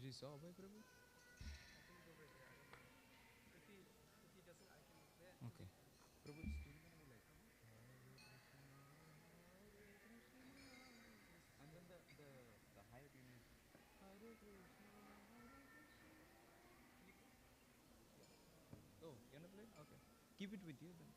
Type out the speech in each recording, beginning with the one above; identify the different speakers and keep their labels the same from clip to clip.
Speaker 1: already saw Abhay Prabhu? Okay. Prabhu, still gonna be like Hare Krishna, Hare Krishna, and then the higher tune is Hare Krishna, Hare Krishna. Oh, you wanna play? Okay. Keep it with you then.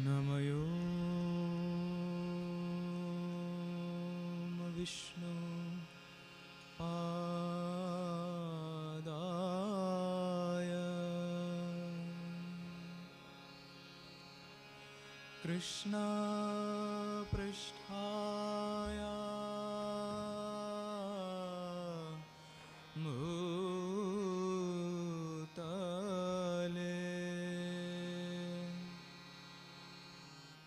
Speaker 1: Namayo Vishnu Padaya Krishna Pristhaya Bhutale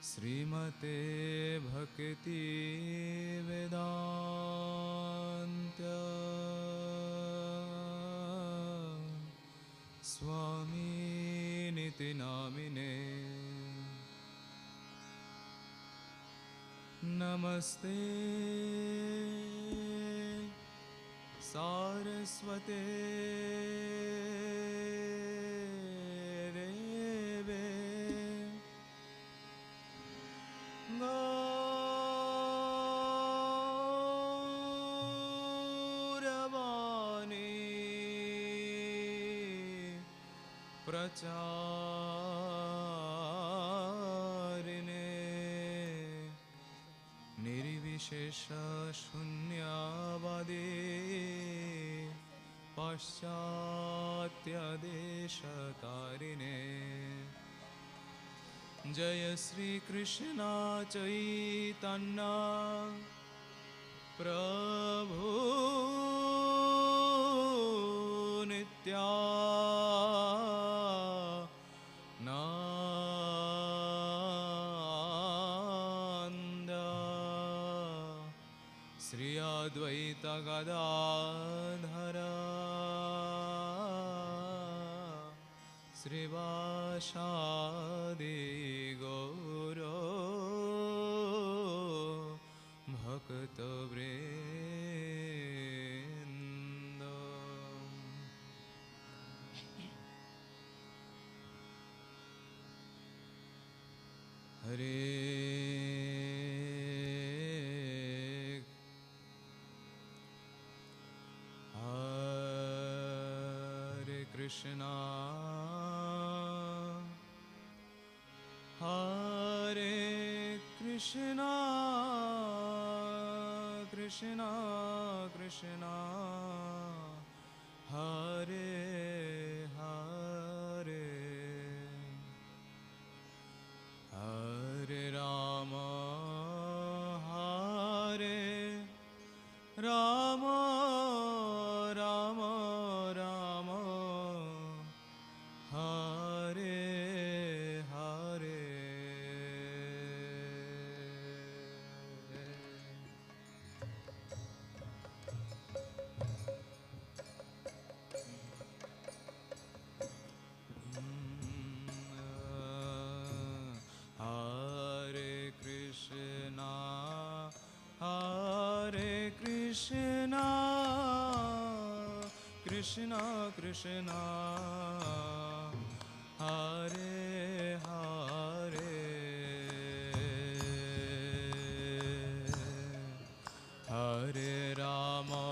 Speaker 1: Srimate Bhakti Vedanta Swami Niti Namine Namaste Saraswate Deve Gauravani Pracharine Nirvishesha Shunyavade Paschatya Deshatarine Jaya Sri Krishna Chaitanya Prabhu Nanda Sri Advaita Gadadhara Srivashadi Gauro Bhakta Vrinda Hare Hare Krishna Hare Krishna Krishna Krishna Hare Hare Hare Rama Hare Rama Rama Rama Hare Hare Hare Krishna Hare Krishna Krishna Krishna Hare Hare Hare Rama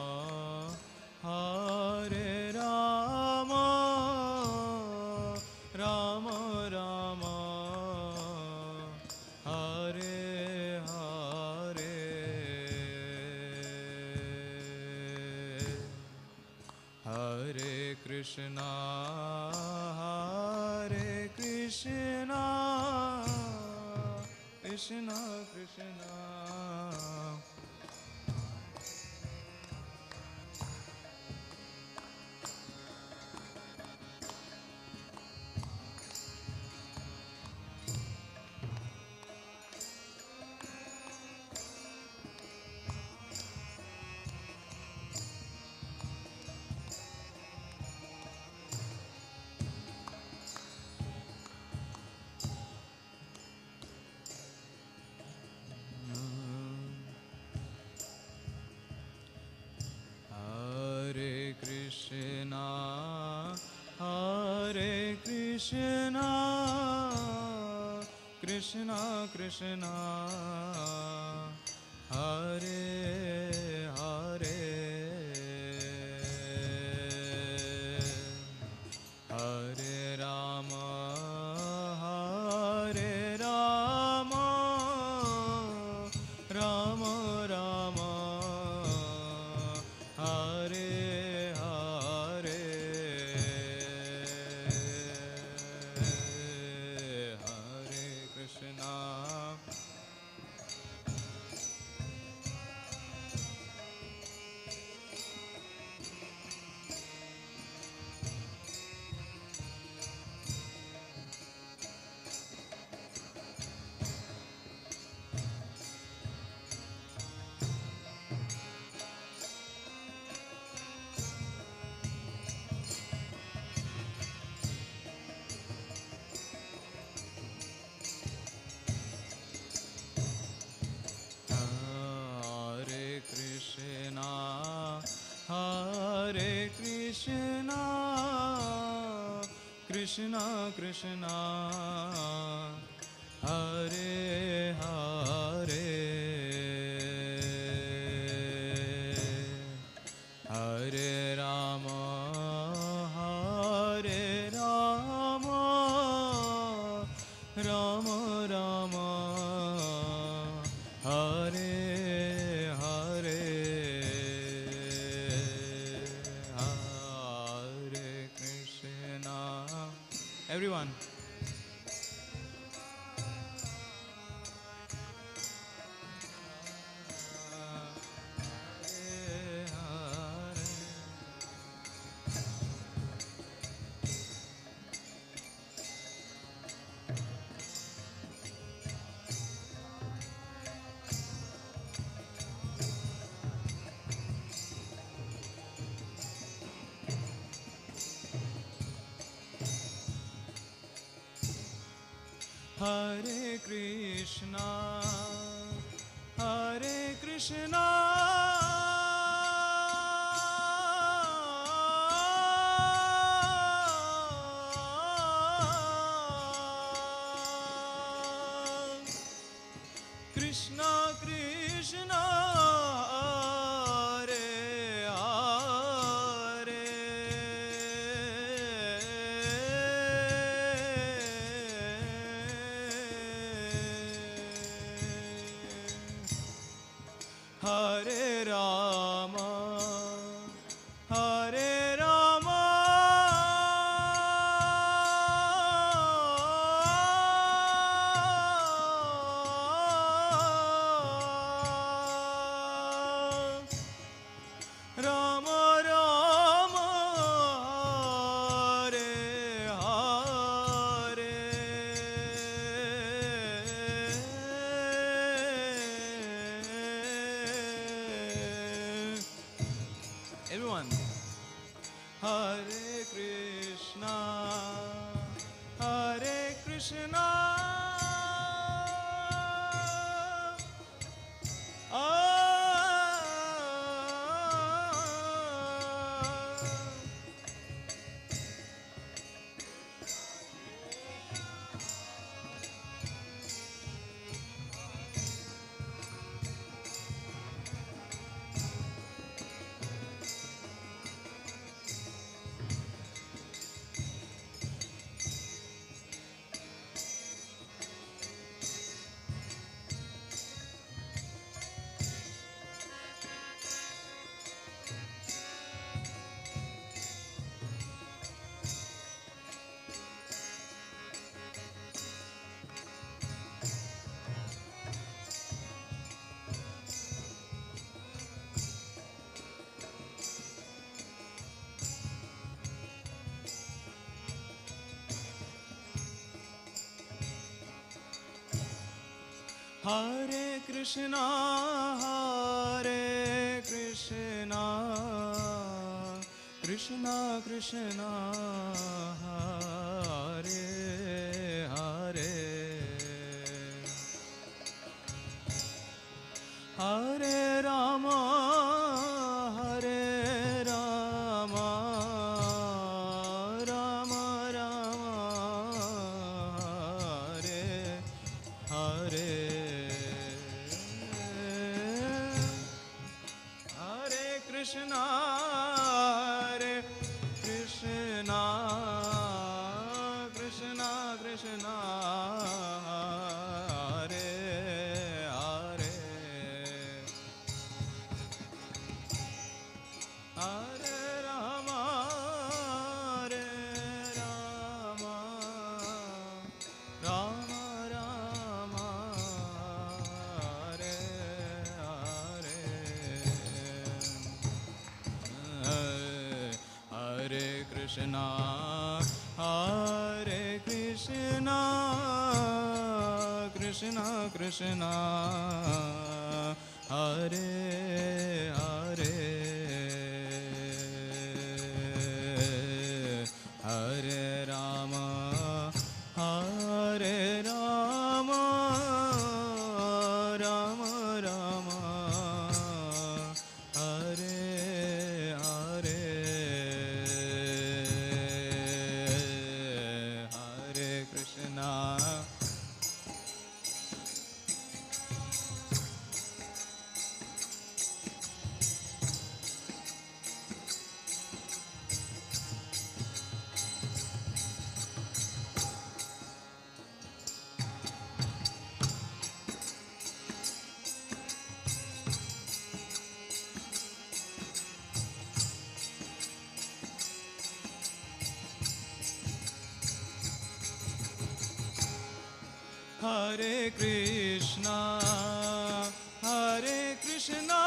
Speaker 1: Hare Rama Rama Rama Hare Hare Hare Krishna Hare Krishna Krishna Krishna Krishna Krishna Hare Hare Hare Rama Hare Rama Rama Rama Hare Hare Hare Krishna Hare Krishna Krishna Krishna Hare Hare Hare Rama Hare Rama Rama Rama Hare Hare Hare Krishna. Everyone. Hare Krishna, Hare Krishna, Krishna Krishna, Hare Hare, Hare Rama, Hare Rama, Rama Rama, Hare Hare. Everyone. Hare Krishna, Hare Krishna, Hare Krishna, Krishna Krishna, Hare Hare, Hare Rama, Hare Rama, Rama Rama, Hare Hare. Hare Krishna, Krishna Krishna, Hare Hare, Hare Rama, Hare Rama, Rama Rama, Hare Hare. Hare Krishna, Krishna Krishna, Hare Hare, Hare Rama, Hare Rama, Rama Rama, Hare Hare, Hare Krishna. Hare Krishna, Hare Krishna,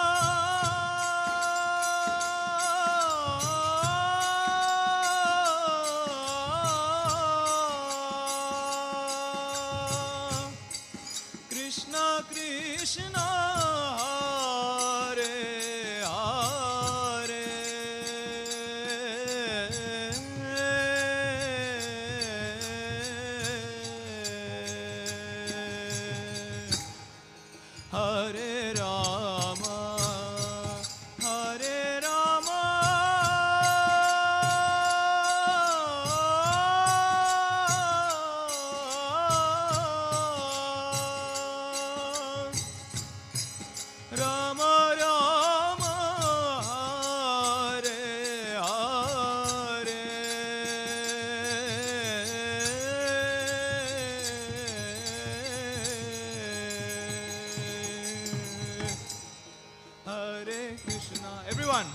Speaker 1: Krishna Krishna, Hare Hare, Hare Rama, Hare Rama, Rama Rama, Hare Hare, Hare Krishna. Everyone.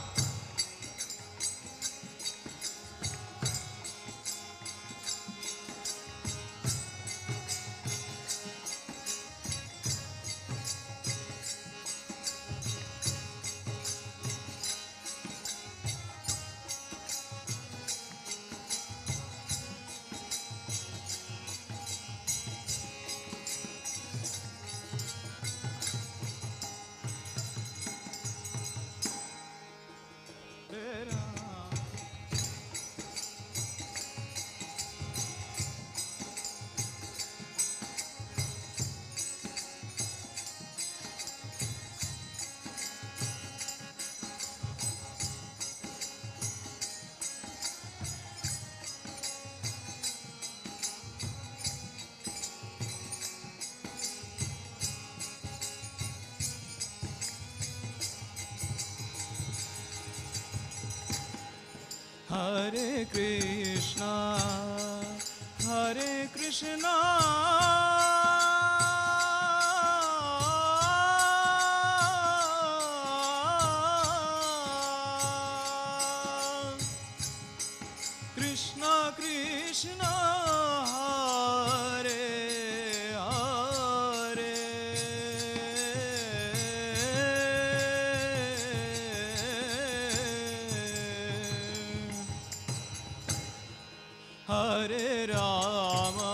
Speaker 1: Hare Krishna, Hare Krishna, Krishna Krishna, Hare Hare, Hare Rama,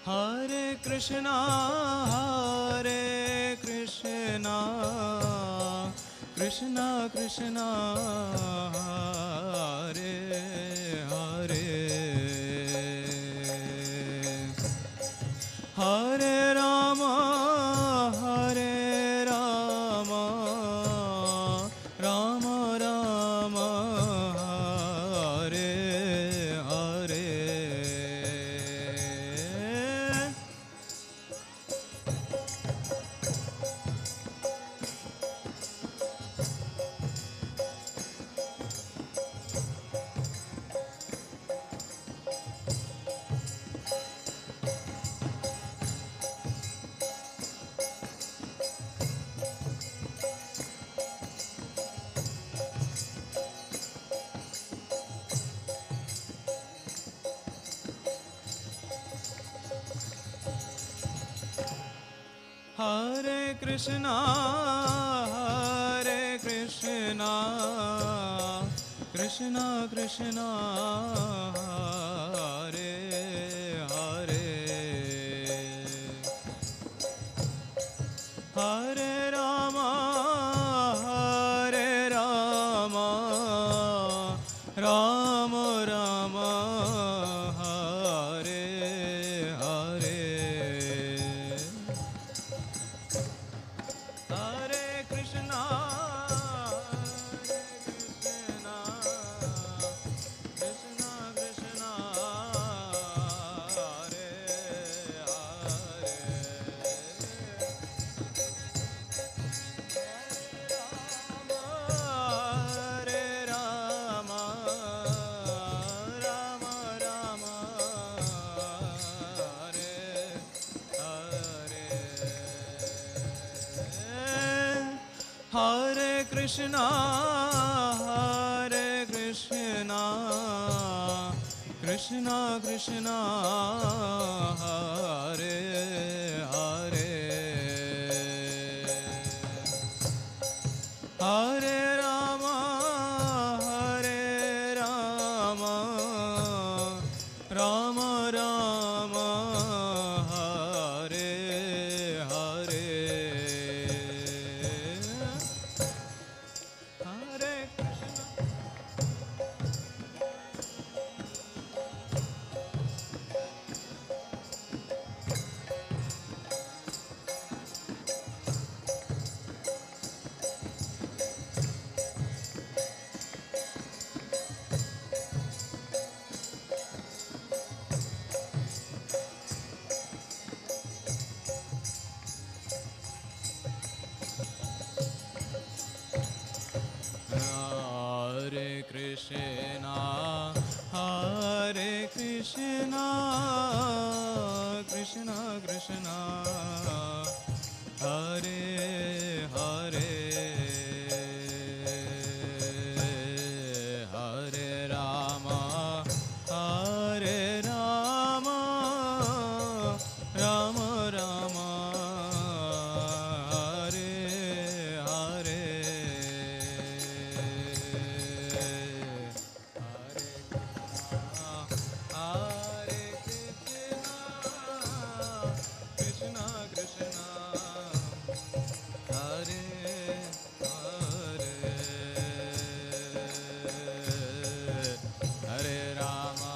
Speaker 1: Hare Krishna, Krishna Krishna, Hare Hare, Hare Rama, Rama Rama, Hare Hare. Hare Krishna, Krishna Krishna, Hare Hare, Hare Rama, Rama Rama, Hare Hare. Hare Krishna, Krishna Krishna, Hare Hare, Hare Rama, Rama Rama, Hare Hare. Hare Krishna, Krishna Krishna, Hare Hare, Hare Rama, Rama Rama, Hare Hare. Hare Krishna. Hare Krishna, Krishna Krishna, Hare Hare, Hare Rama, Rama Rama, Hare Hare. Krishna Krishna, Hare Hare, Hare Rama,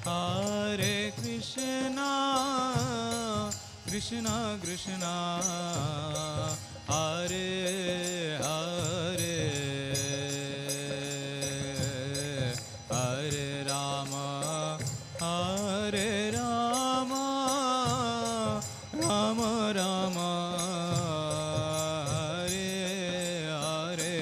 Speaker 1: Hare Krishna, Krishna Krishna, Hare Hare, Hare Rama, Rama Rama, Hare Hare.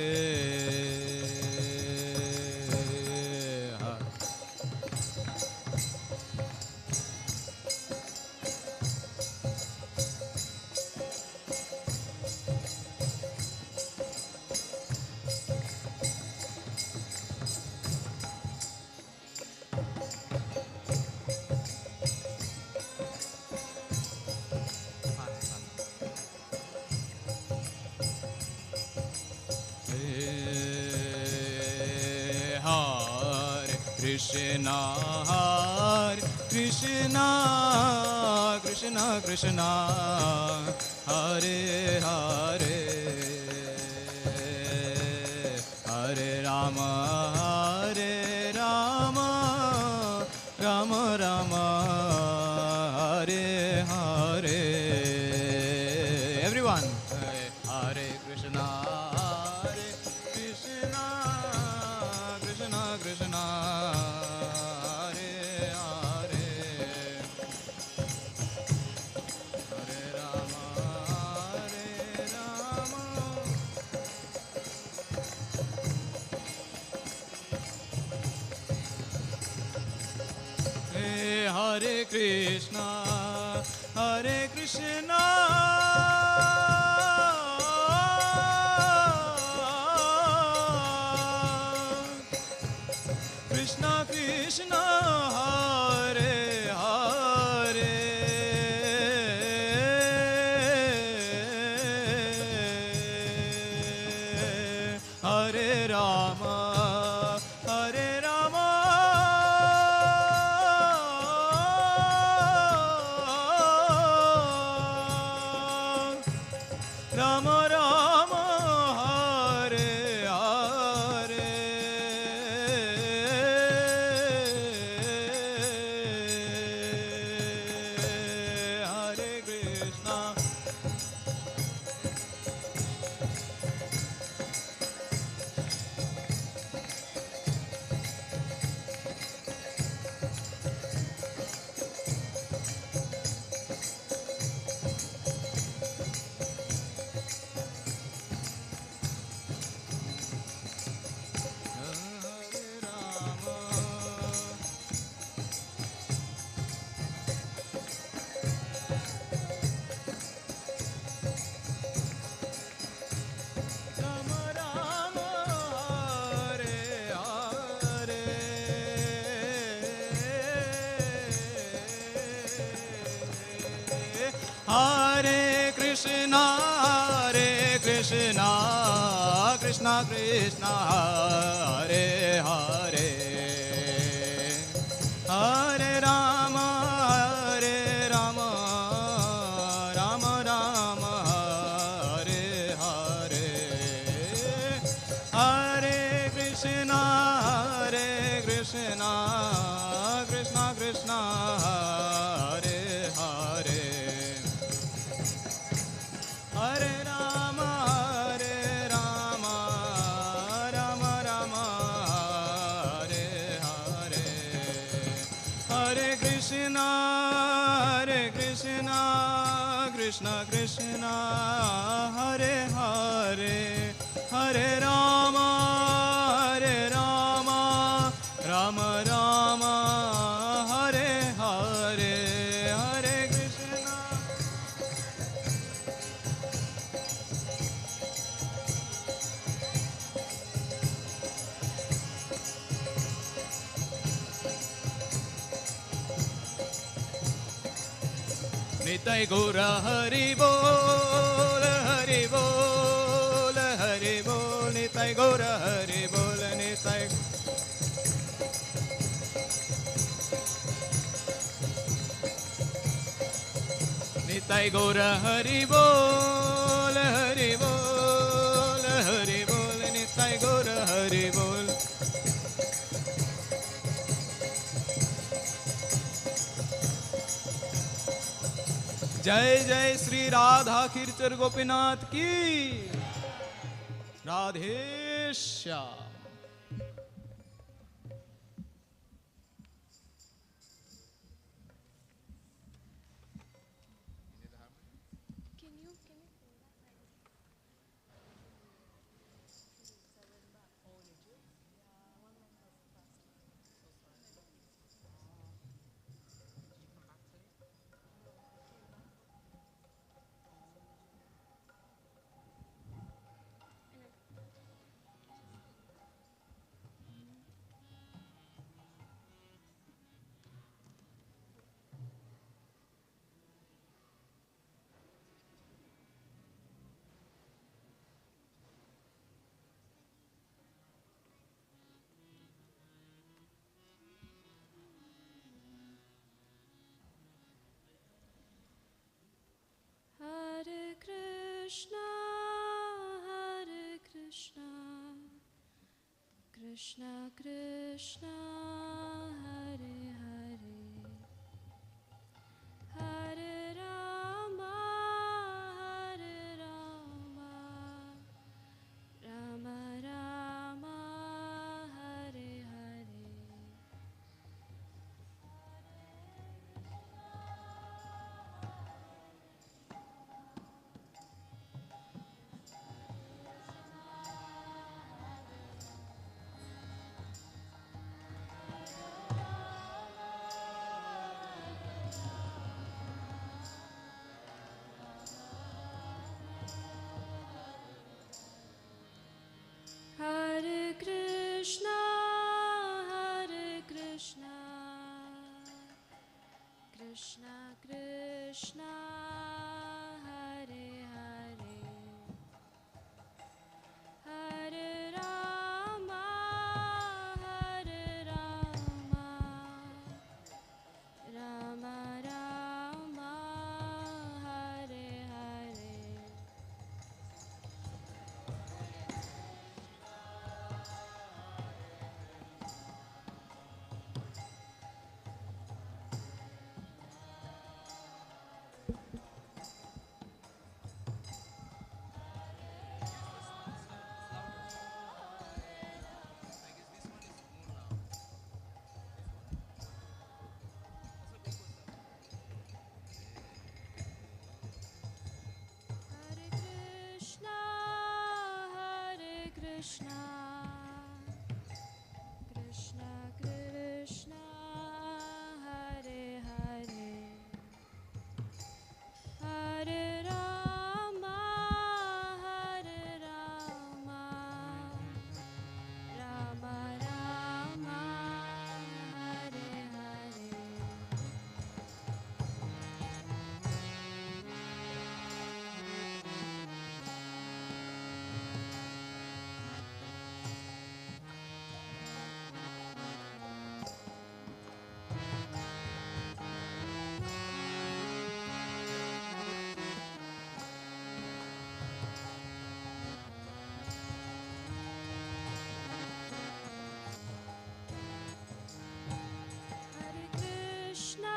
Speaker 1: Hare Krishna, Krishna Krishna Krishna, Hare Hare, Hare Rama, Hare Rama, Rama Rama, Hare Hare. Everyone, Hare Krishna, Hare Krishna, Krishna Krishna, Hare Hare, Hare Rama, Hare Rama. Hare Krishna, Hare Krishna, Krishna Krishna, Hare Hare, Hare Rama, Hare Rama, Rama Rama, Hare Hare, Hare Krishna. Hare Rama, Rama Rama, Hare Hare, Hare Krishna, Hare Krishna, Krishna Krishna, Hare Hare, Hare Rama, Hare Rama, Rama Rama, Hare Hare, Hare Krishna, Hare Krishna, Krishna Krishna, Hare Hare, Hare Rama, Hare Rama, Rama Rama, Hare Hare, Hare Krishna, Hare Krishna, Krishna Krishna, Hare Hare, Hare Rama, Hare Rama, Rama Rama, Hare Hare, Hare Krishna. Nitai Gaura Hari Bol, Hari Bol, Hari Bol, Nitai Gaura Hari Bol, Nitai. Nitai Gaura Hari Bol, Hari Bol, Hari Bol, Nitai Gaura Hari Bol. जय जय श्री राधा खीरचर गोपीनाथ की, Radhe Shyam.
Speaker 2: Krishna Krishna Hare Hare Hare Rama Hare Rama Rama Rama Hare Hare Hare Krishna, Hare Krishna, Krishna Krishna, Hare Hare, Hare Rama, Hare Rama, Rama Rama, Hare Hare. Hare Krishna, Hare Krishna, Krishna Krishna, Hare Hare, Hare Rama, Hare Rama, Rama Rama, Hare Hare. Hare Krishna,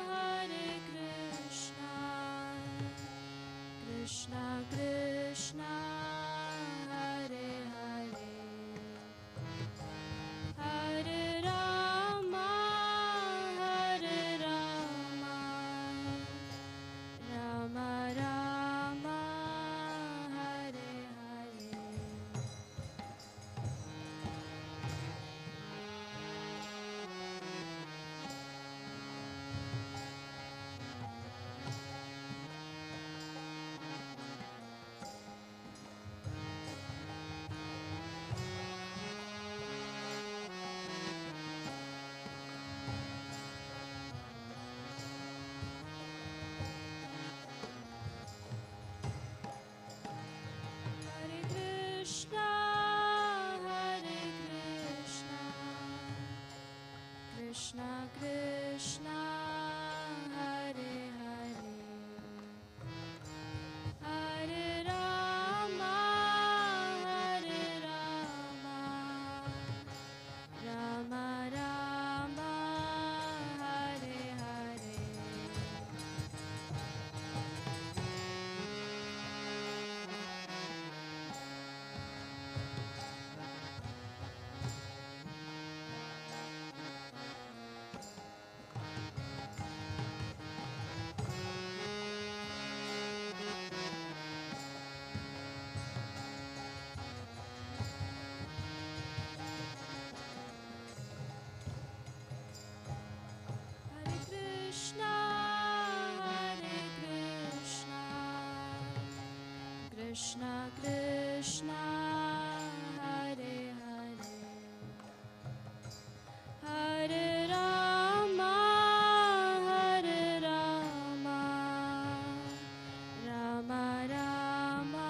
Speaker 2: Hare Krishna, Krishna Krishna, Hare Hare, Hare Rama, Hare Rama, Rama Rama, Hare Hare. Hare Krishna, Hare Krishna, Krishna Krishna, Hare Hare, Hare Rama, Hare Rama, Rama Rama, Hare Hare. Hare Krishna, Hare Krishna, Krishna Krishna, Hare Hare, Hare Rama, Hare Rama, Rama Rama,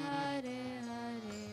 Speaker 2: Hare Hare.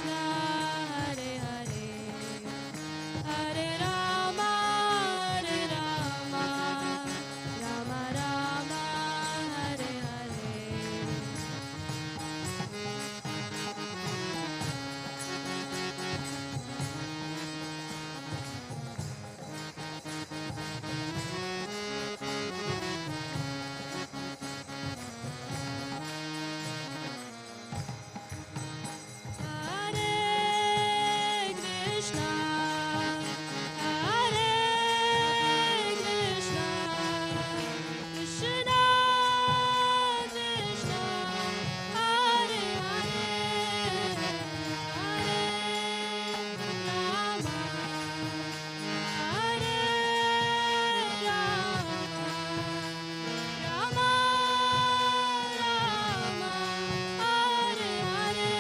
Speaker 2: Krishna, Hare Hare, Hare Rama, Hare Rama, Rama Rama, Hare Hare. Hare Krishna, Hare Krishna, Krishna Krishna, Hare Hare, Hare Rama, Hare Rama, Rama Rama, Hare Hare.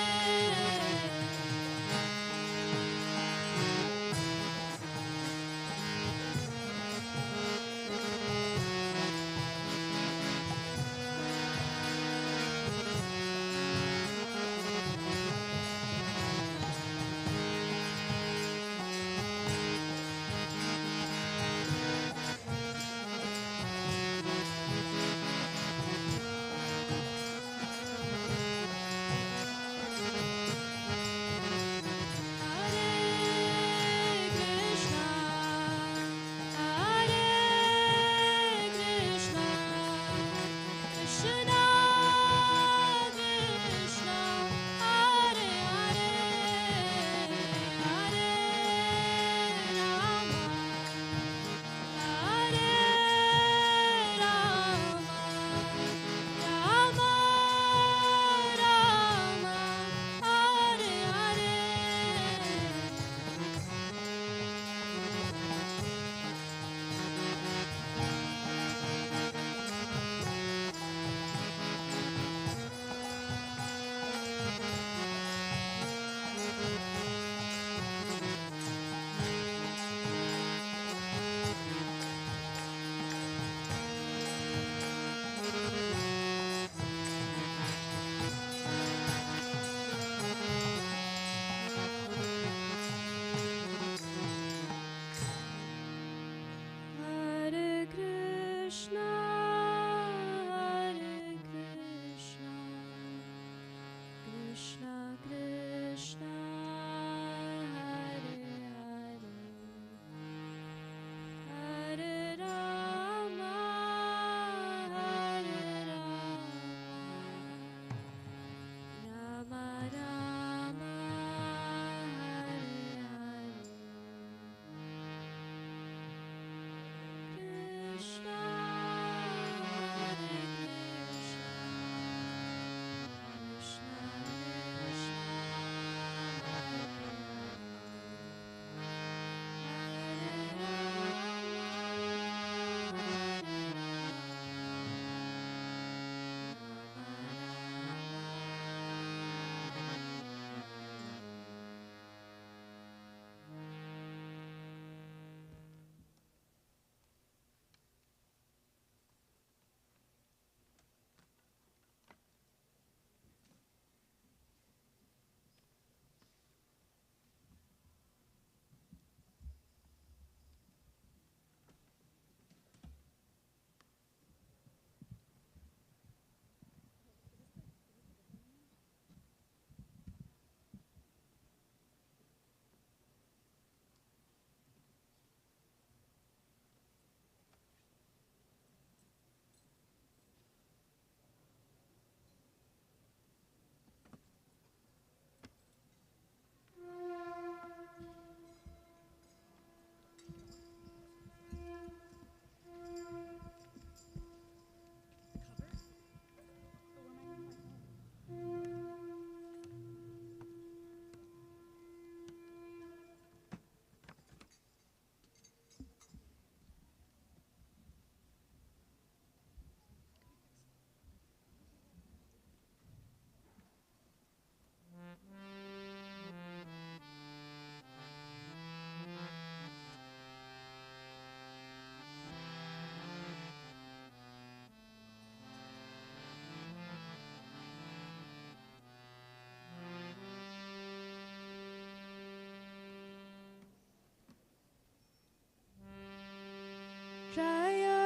Speaker 2: Jaya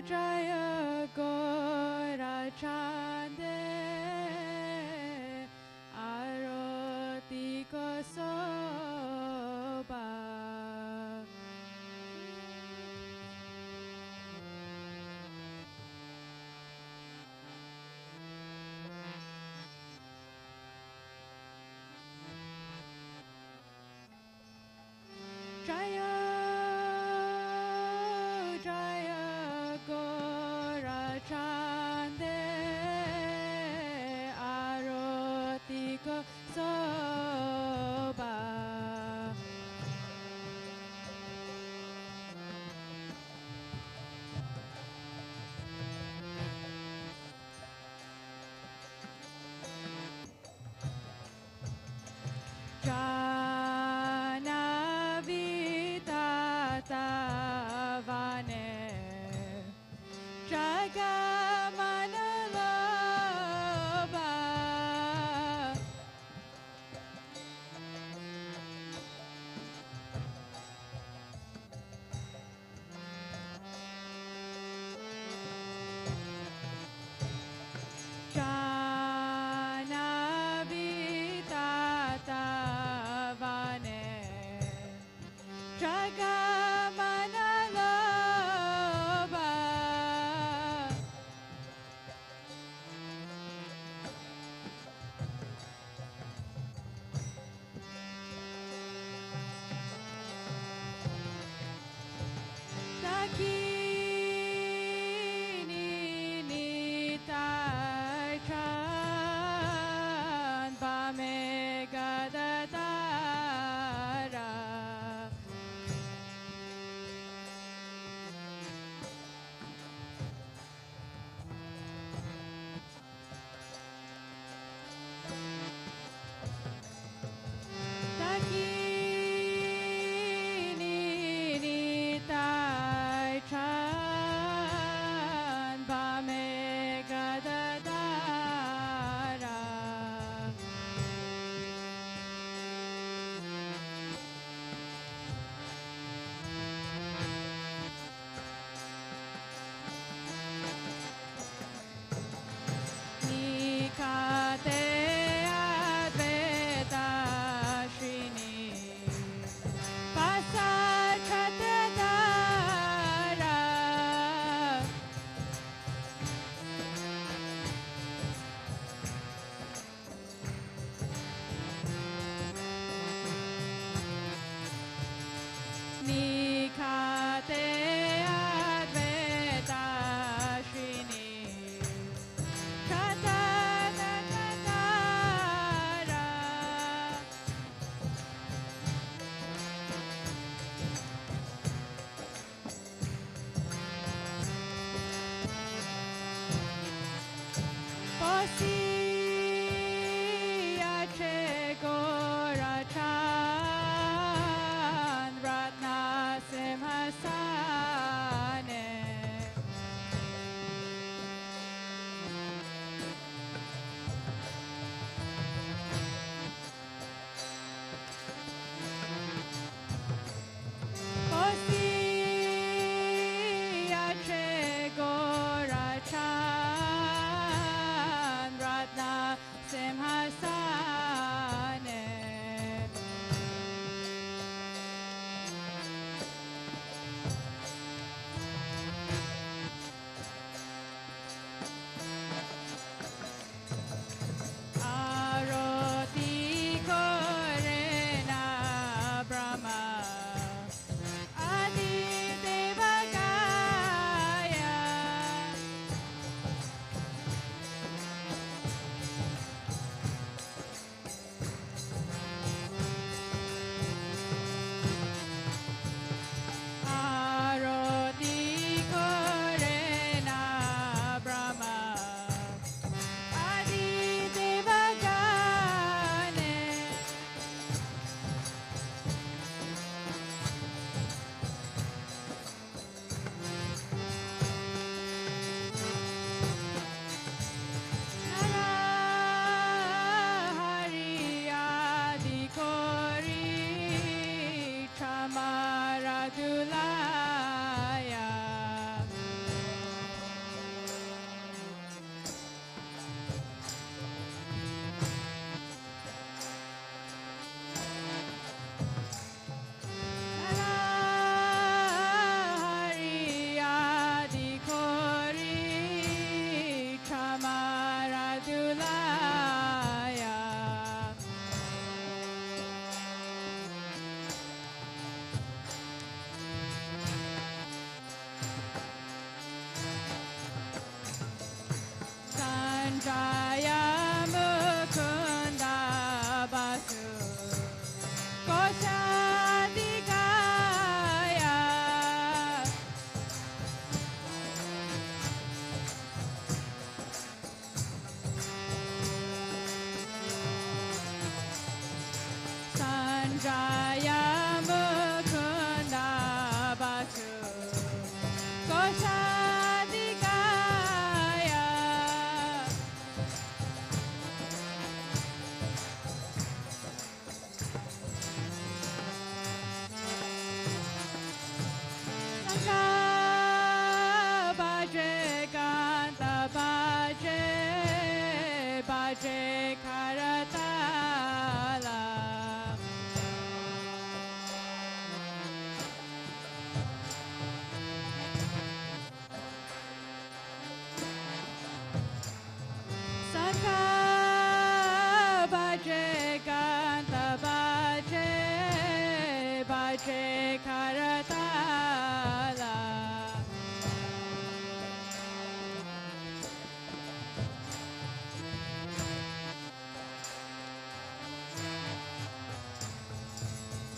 Speaker 2: Jaya Gora Chande Aroti ko soba Jaya Jaya Gora Chande Aroti ko soba Jana Vitata Vane Jagamanaloba Sanjaya Mukunda Basu Koshadikaya Sanjaya Mukunda Basu Koshadikaya Sangha Bhaje Kanta Bhaje Bhaje Karatala Sangha Bhaje Kanta Bhaje Bhaje Karatala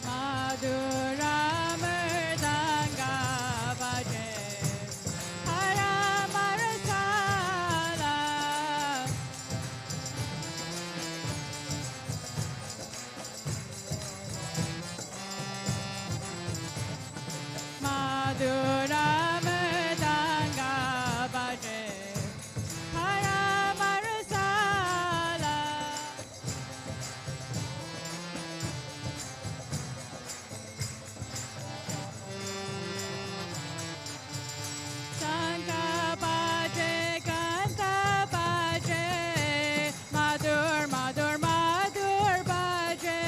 Speaker 2: Madhura Mridanga Bhaje Hara Marasala Madhura Mridanga Bhaje Hara Marasala Sangha Bhaje Kanta Bhaje Madhur Madhur Madhur Bhaje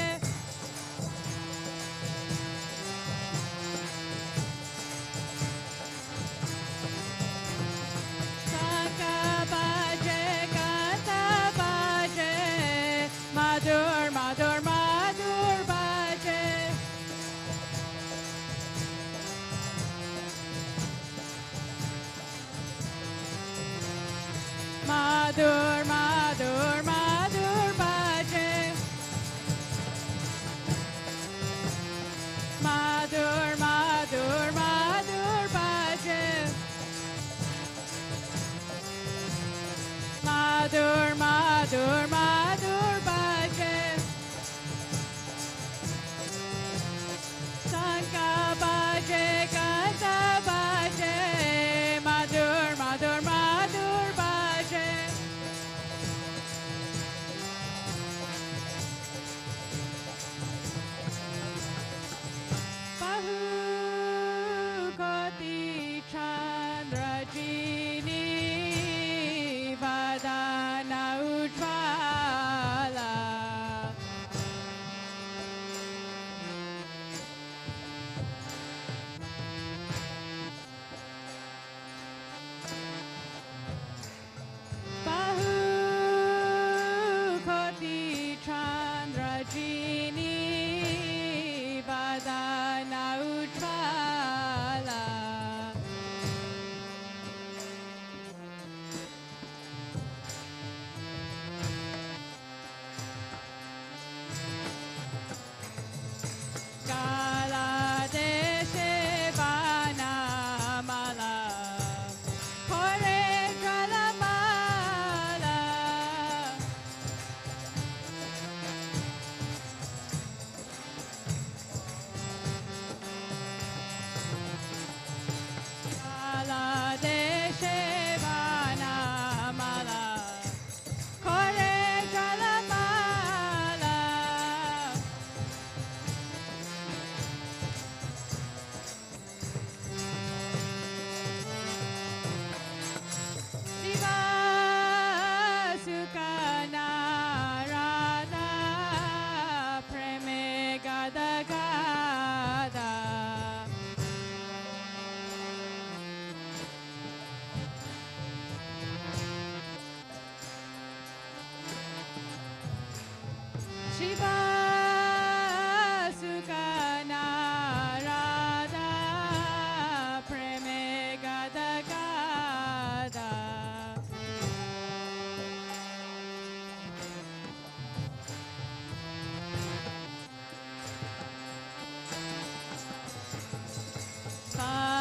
Speaker 2: Sangha Bhaje Kanta Bhaje Madhur Madhur Madhur Bhaje Madhur Madhur Madhur Bhaje Madhur Madhur Madhur Bhaje Madhur Madhur Madhur Bhaje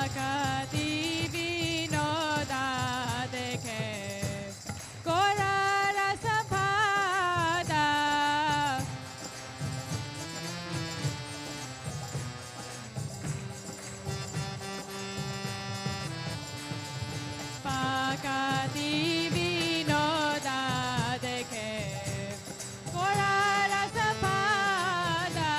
Speaker 2: Pakati vinoda dekhe Korara sampada Pakati vinoda dekhe Korara sampada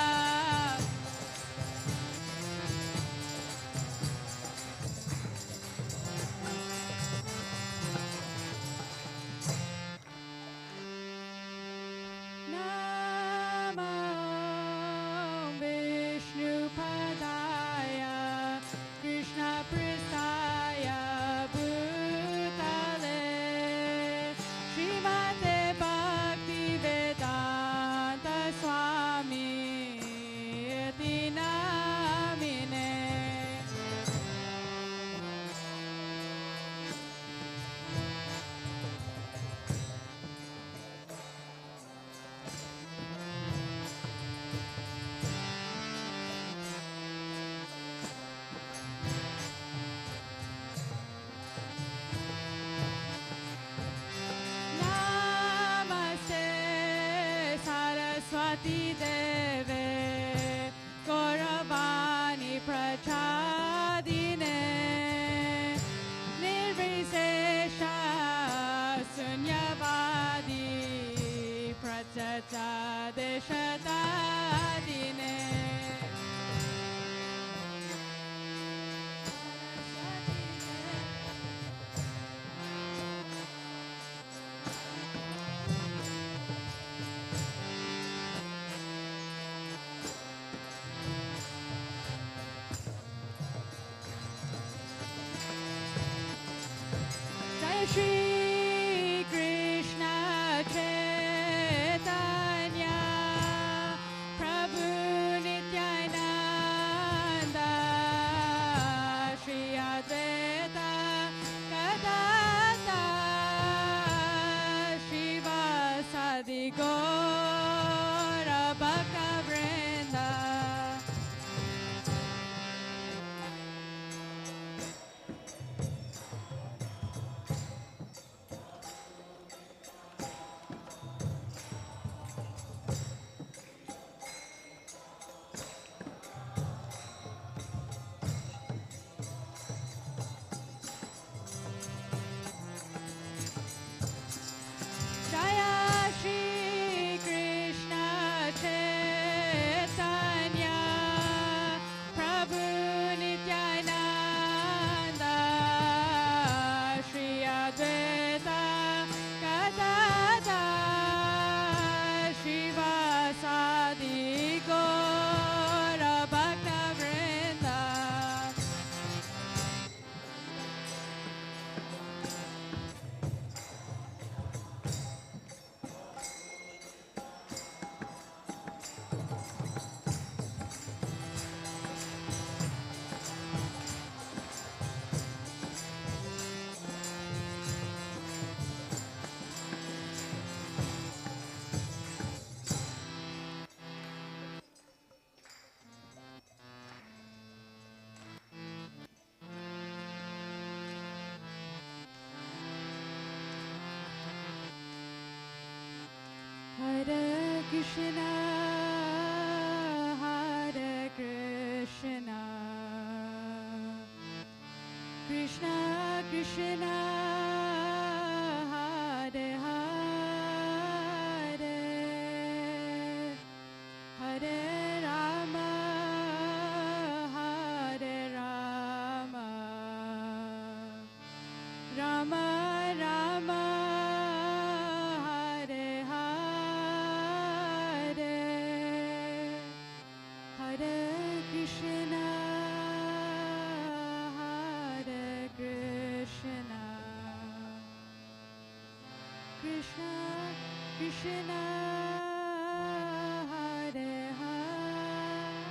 Speaker 2: Namo Vishnupadaya Krishna Pristaya Bhutale Srimate Bhaktivedanta Swami Iti Namine Namaste Saraswati Deve Gauravani Prachadine Nirvisesha Sunyavadi Prachacha Deshatadine Jai Shri Krishna Chaitanya Prabhu Nityananda Shri Advaita Gadadhar Shivasadi Gaura Bhakta Vrinda Jaya Shri Krishna Chaitanya Prabhu Nityananda Shri Advaita Gadadhar Shivasadi Gaura Bhakta Vrinda Hare Krishna, Hare Krishna, Krishna Krishna, Hare Hare, Hare Rama, Hare Rama, Rama Rama, Hare Hare, Hare Krishna, Hare Krishna, Krishna Krishna, Hare Hare,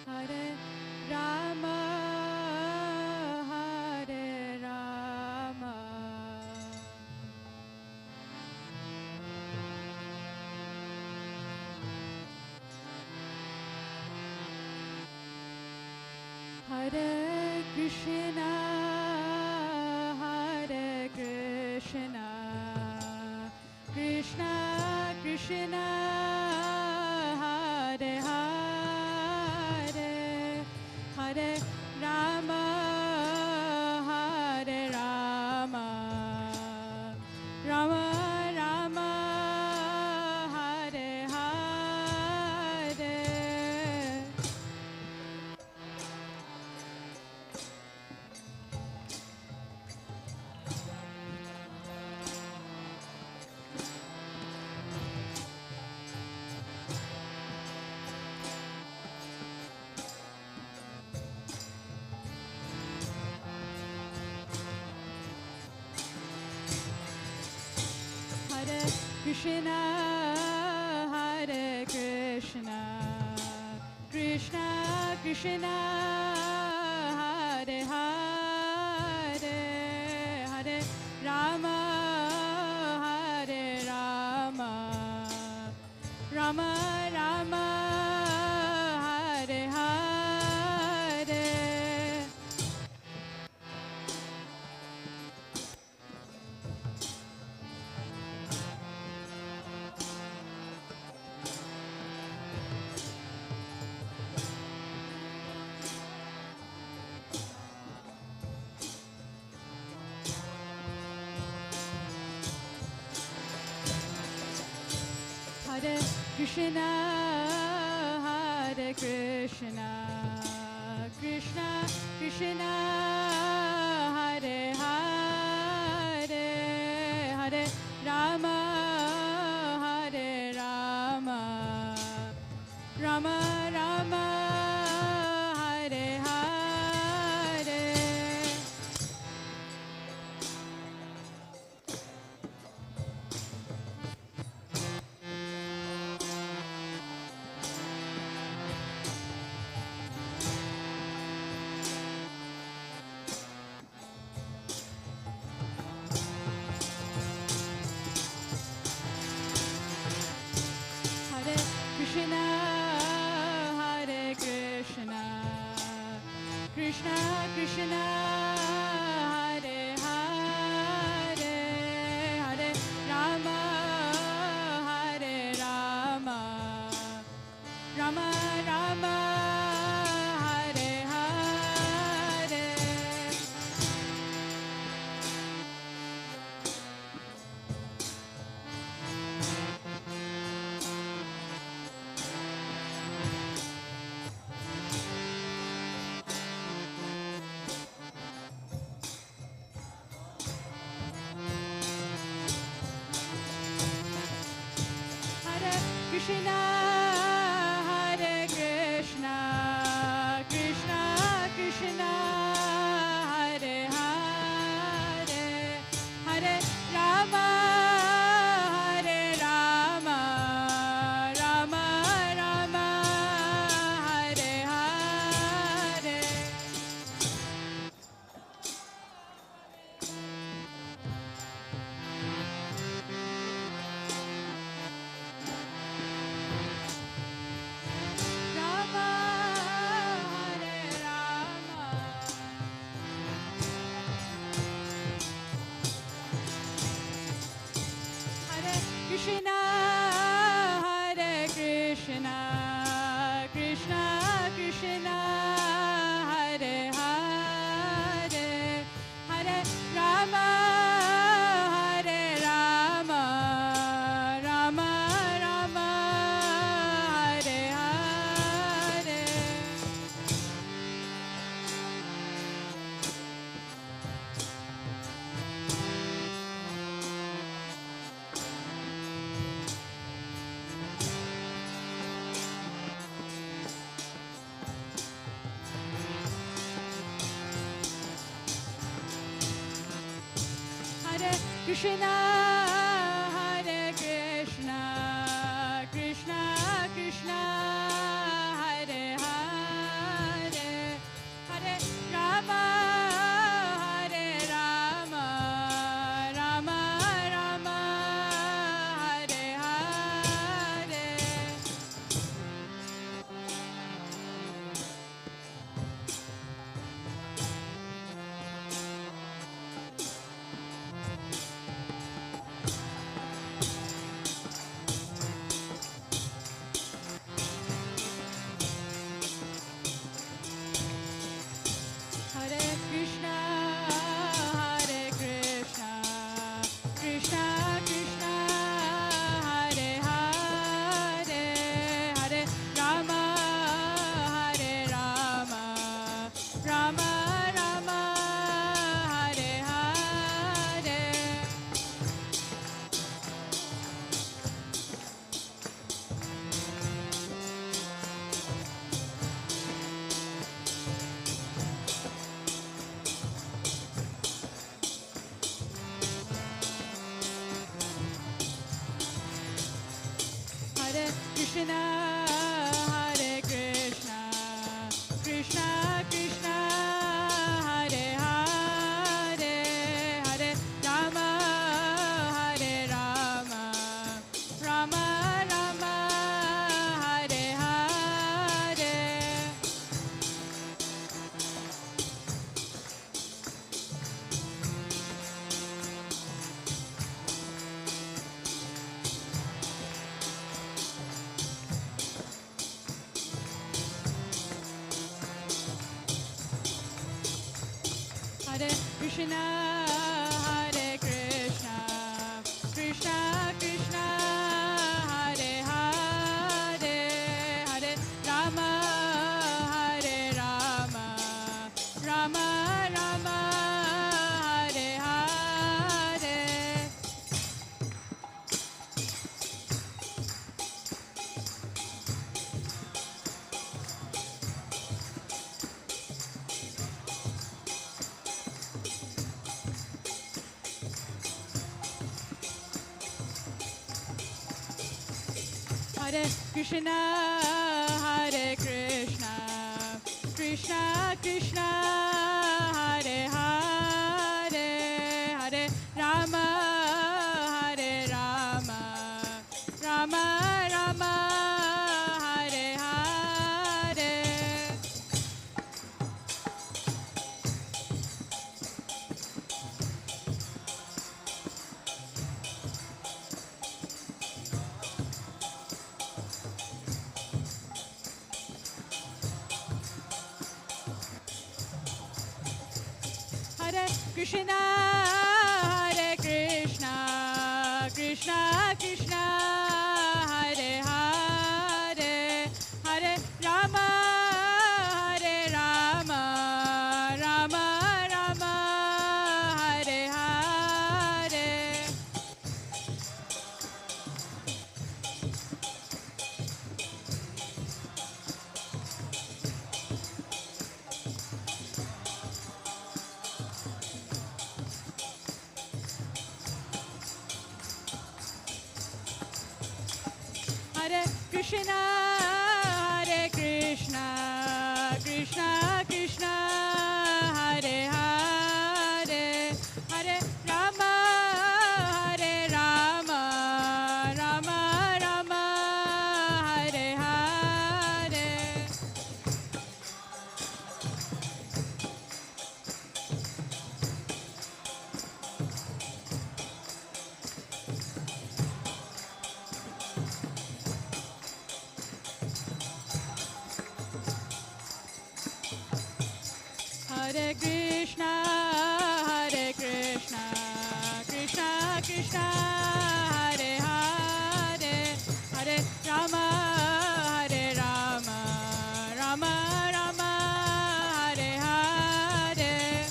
Speaker 2: Hare Rama, Hare Rama. Hare Krishna, Hare Krishna, Krishna Krishna, Hare Hare, Hare Rama, Hare Rama, Rama Rama, Hare Hare. Hare Krishna, Hare Krishna, Krishna Krishna, Hare Hare, Hare Rama, Hare Rama, Rama Rama, Hare Hare. Hare Krishna, Hare Krishna, Krishna Krishna, Hare Hare, Hare Rama, Hare Rama, Rama Rama, Hare Hare. Hare Krishna, Hare Krishna, Krishna Krishna, Hare Hare, Hare Rama, Hare Rama, Rama Rama, Hare Hare. Hare Krishna, Hare Krishna, Krishna Krishna, Hare Hare, Hare Rama, Hare Rama, Rama Rama, Hare Hare. Rama, Hare Rama, Hare Krishna, Hare Krishna, Krishna Krishna, Hare Hare, Hare Rama, Hare Rama, Rama Rama, Hare Hare. Hare Krishna, Hare Krishna, Krishna Krishna, Hare Hare, Hare Rama, Hare Rama, Rama Rama, Hare Hare. Hare Krishna, Hare Krishna, Krishna Krishna, Hare Hare, Hare Rama, Hare Rama, Rama Rama, Hare Hare. Hare Krishna, Hare Krishna, Krishna Krishna, Hare Hare, Hare Rama, Hare Rama, Rama Rama, Hare Hare. Hare Krishna, Hare Krishna, Krishna Krishna, Hare Hare, Hare Rama, Hare Rama, Rama Rama, Hare Hare. Hare Krishna, Hare Krishna, Krishna Krishna, Hare Hare, Hare Rama, Hare Rama, Rama Rama, Hare Hare. Hare Krishna, Hare Krishna, Krishna Krishna, Hare Hare, Hare Rama, Hare Rama, Rama Rama, Hare Hare. Hare Krishna, Hare Krishna, Krishna Krishna, Hare Hare, Hare Rama, Hare Rama, Rama Rama, Hare Hare.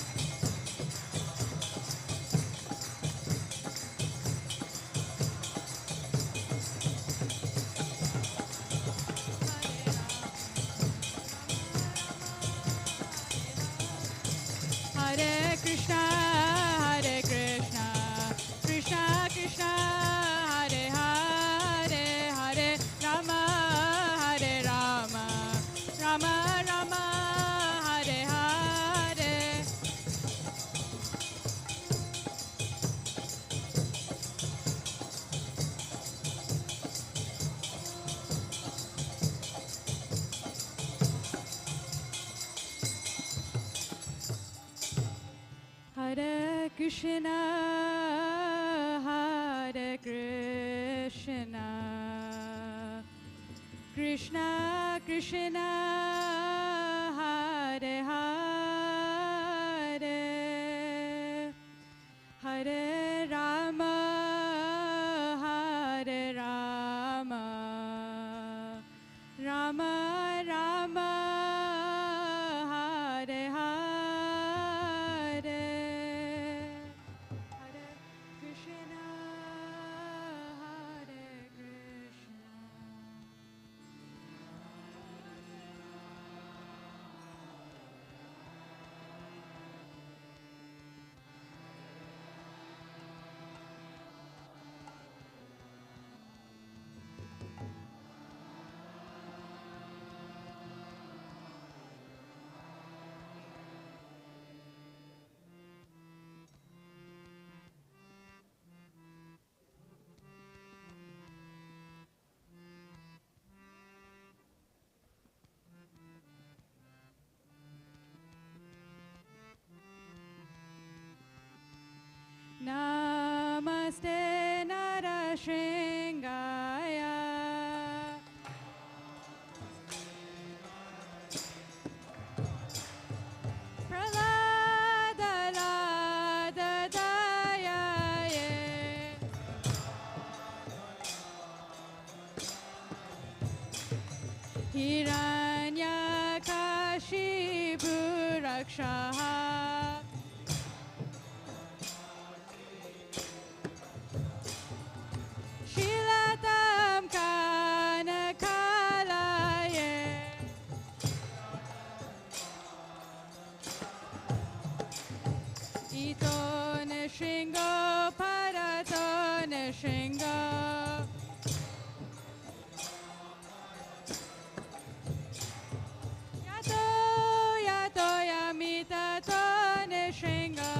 Speaker 2: Hare Krishna, Hare Krishna, Krishna Krishna, Hare Hare, Hare Rama, Hare Rama, Rama Rama, Hare Hare. Hare Krishna, Hare Krishna, Krishna Krishna, Hare Hare, Hare Rama, Hare Rama, Rama Rama, Hare Hare. Hare Krishna, Hare Krishna. Hiranyakashipu Rakshaha Shilatam Kanakalaye Ito Nishingo Parato Nishingo Yato Yato Yamita To Nishingo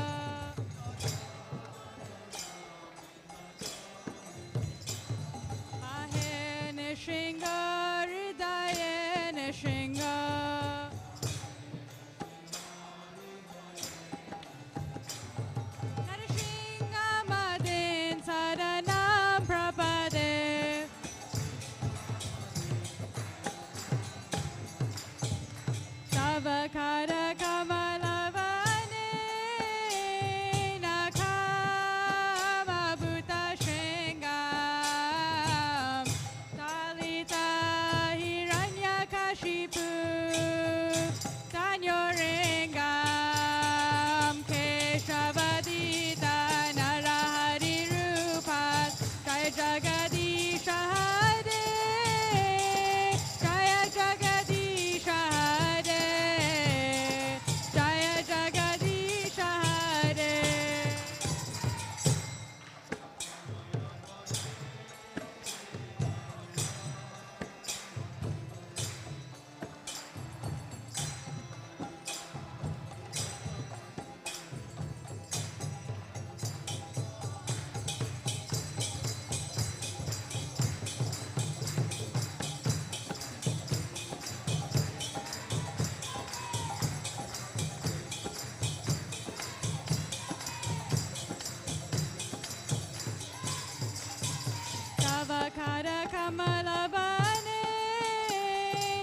Speaker 2: Ahe Nishingo Ridaye Nishingo Narishingamadin Saranam Prabhade Savakara Kamalavane Nakama Bhuta Shringam Talita Hiranyakashipu Tanyoringam Keshavadita Narahari Rupat Jaya Jagadisha Hare Jaya Jagadisha Hare Jaya Jagadisha Hare Savakara Kamalavane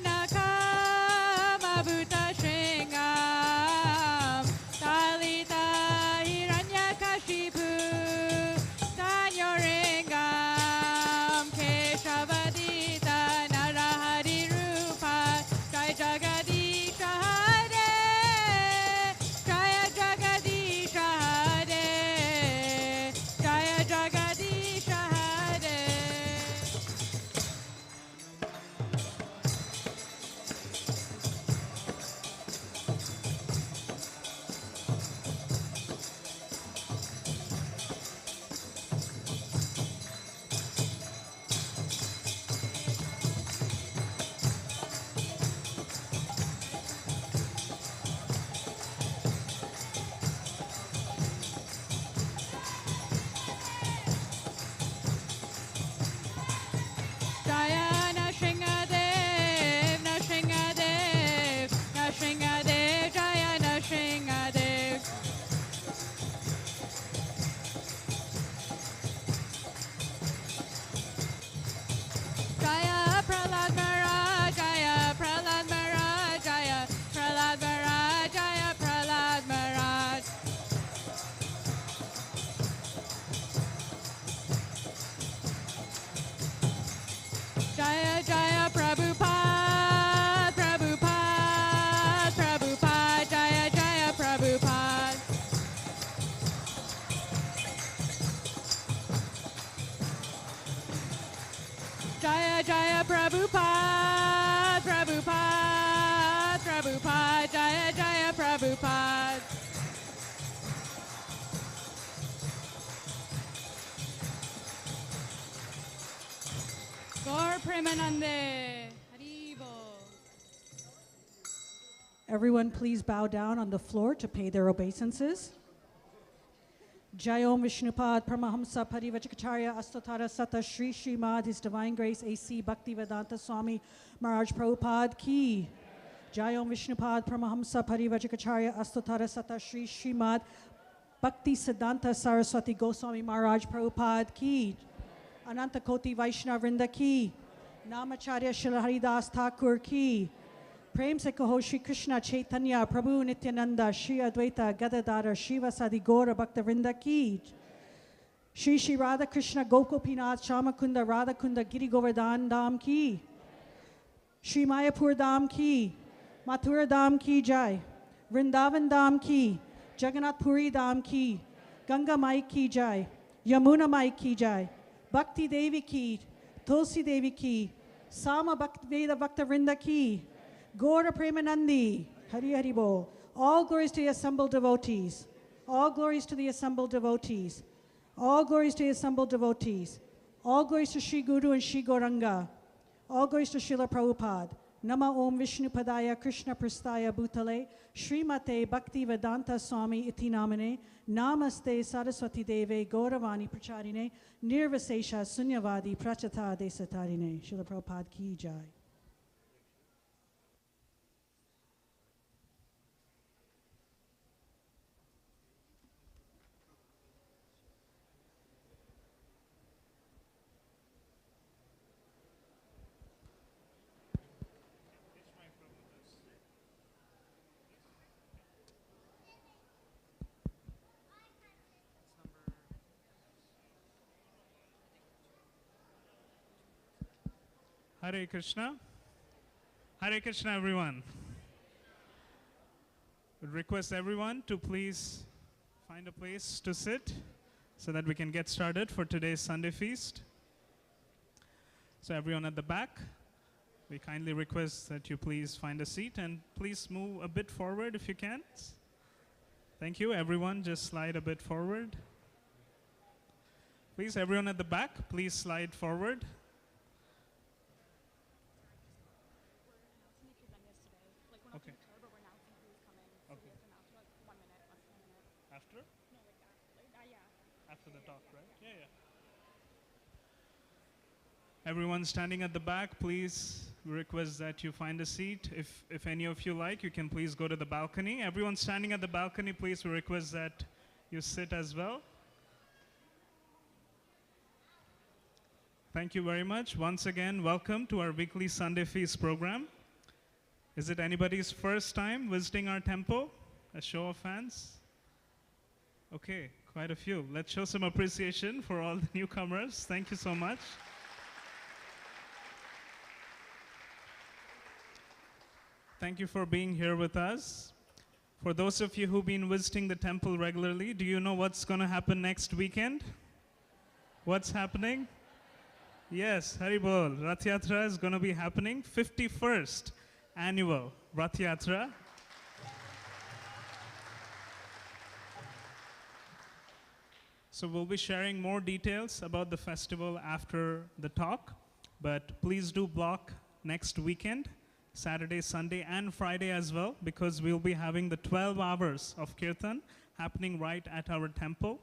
Speaker 2: Nakama Bhuta Shringam Talita Hiranyakashipu Tanyoringam Keshavadita Narahari Rupa Jaya Jagadisha Hare Jaya Jagadisha Hare Jaya Jagadisha Hare Jaya Nashingadev, Nashingadev, Nashingadev, Jaya Nashingadev. Jaya Prahlad Maharaj, Jaya Prahlad Maharaj, Jaya Prahlad Maharaj, Jaya Prahlad Maharaj. Jaya Jaya Prabhupada, Prabhupada, Prabhupada, Jaya Jaya Prabhupada. Jaya Jaya Prabhupada, Prabhupada, Prabhupada, Jaya Jaya Prabhupada. Gaur Premanande, Haribo.
Speaker 3: Everyone please bow down on the floor to pay their obeisances. Jayom Vishnupad Paramahamsa Parivachakacharya Astotara Sata Shri Srimad His Divine Grace A.C. Bhaktivedanta Swami Maharaj Prabhupada Ki. Jayom Vishnupad Paramahamsa Parivachakacharya Astotara Sata Shri Srimad Bhakti Siddhanta Saraswati Goswami Maharaj Prabhupada Ki. Ananta Koti Vaishnava Vrinda Ki. Namacharya Srila Haridas Thakur Ki. Prem se kaho Shri Krishna Chaitanya Prabhu Nityananda Shri Advaita Gadadhara Shiva Sadi Gaura Bhakta Vrinda Ki. Shri Shri Radha Krishna Gokopinath Shamakunda Radha Kunda Giri Govardhan Dham Ki. Shri Mayapur Dham ki, Mathura Dham ki jai, Vrindavan Dham ki, Jagannath Puri Dham ki, Ganga Mai ki jai, Yamuna Mai ki jai, Bhakti Devi ki, Tulsi Devi ki, Sama Bhakti Veda Bhakta Vrinda ki, Gaura Premanandi, Hari Hari Bol. All glories to the assembled devotees. All glories to the assembled devotees. All glories to the assembled devotees. All glories to Sri Guru and Sri Gauranga. All glories to Srila Prabhupada. Nama Om Vishnu Padaya Krishna Prastaya Bhutale Srimate Bhakti Vedanta Swami Iti Namane Namaste Saraswati Deve Gauravani Pracharine Nirvasesha Sunyavadi Prachata Desatarine. Srila Prabhupada Ki Jai.
Speaker 4: Hare Krishna. Hare Krishna, everyone. Would request everyone to please find a place to sit so that we can get started for today's Sunday feast. So everyone at the back, we kindly request that you please find a seat and please move a bit forward if you can. Thank you. Everyone, just slide a bit forward. Please, everyone at the back, please slide forward. Okay. After? After the talk, right? Yeah. Everyone standing at the back, please request that you find a seat. If any of you like, you can please go to the balcony. Everyone standing at the balcony, please request that you sit as well. Thank you very much. Once again, welcome to our weekly Sunday Feast program. Is it anybody's first time visiting our temple? A show of hands? Okay, quite a few. Let's show some appreciation for all the newcomers. Thank you so much. Thank you for being here with us. For those of you who've been visiting the temple regularly, do you know what's going to happen next weekend? What's happening? Yes, Haribol. Rath Yatra is going to be happening, 51st annual Rath Yatra. So we'll be sharing more details about the festival after the talk, but please do block next weekend, Saturday, Sunday, and Friday as well, because we'll be having the 12 hours of Kirtan happening right at our temple.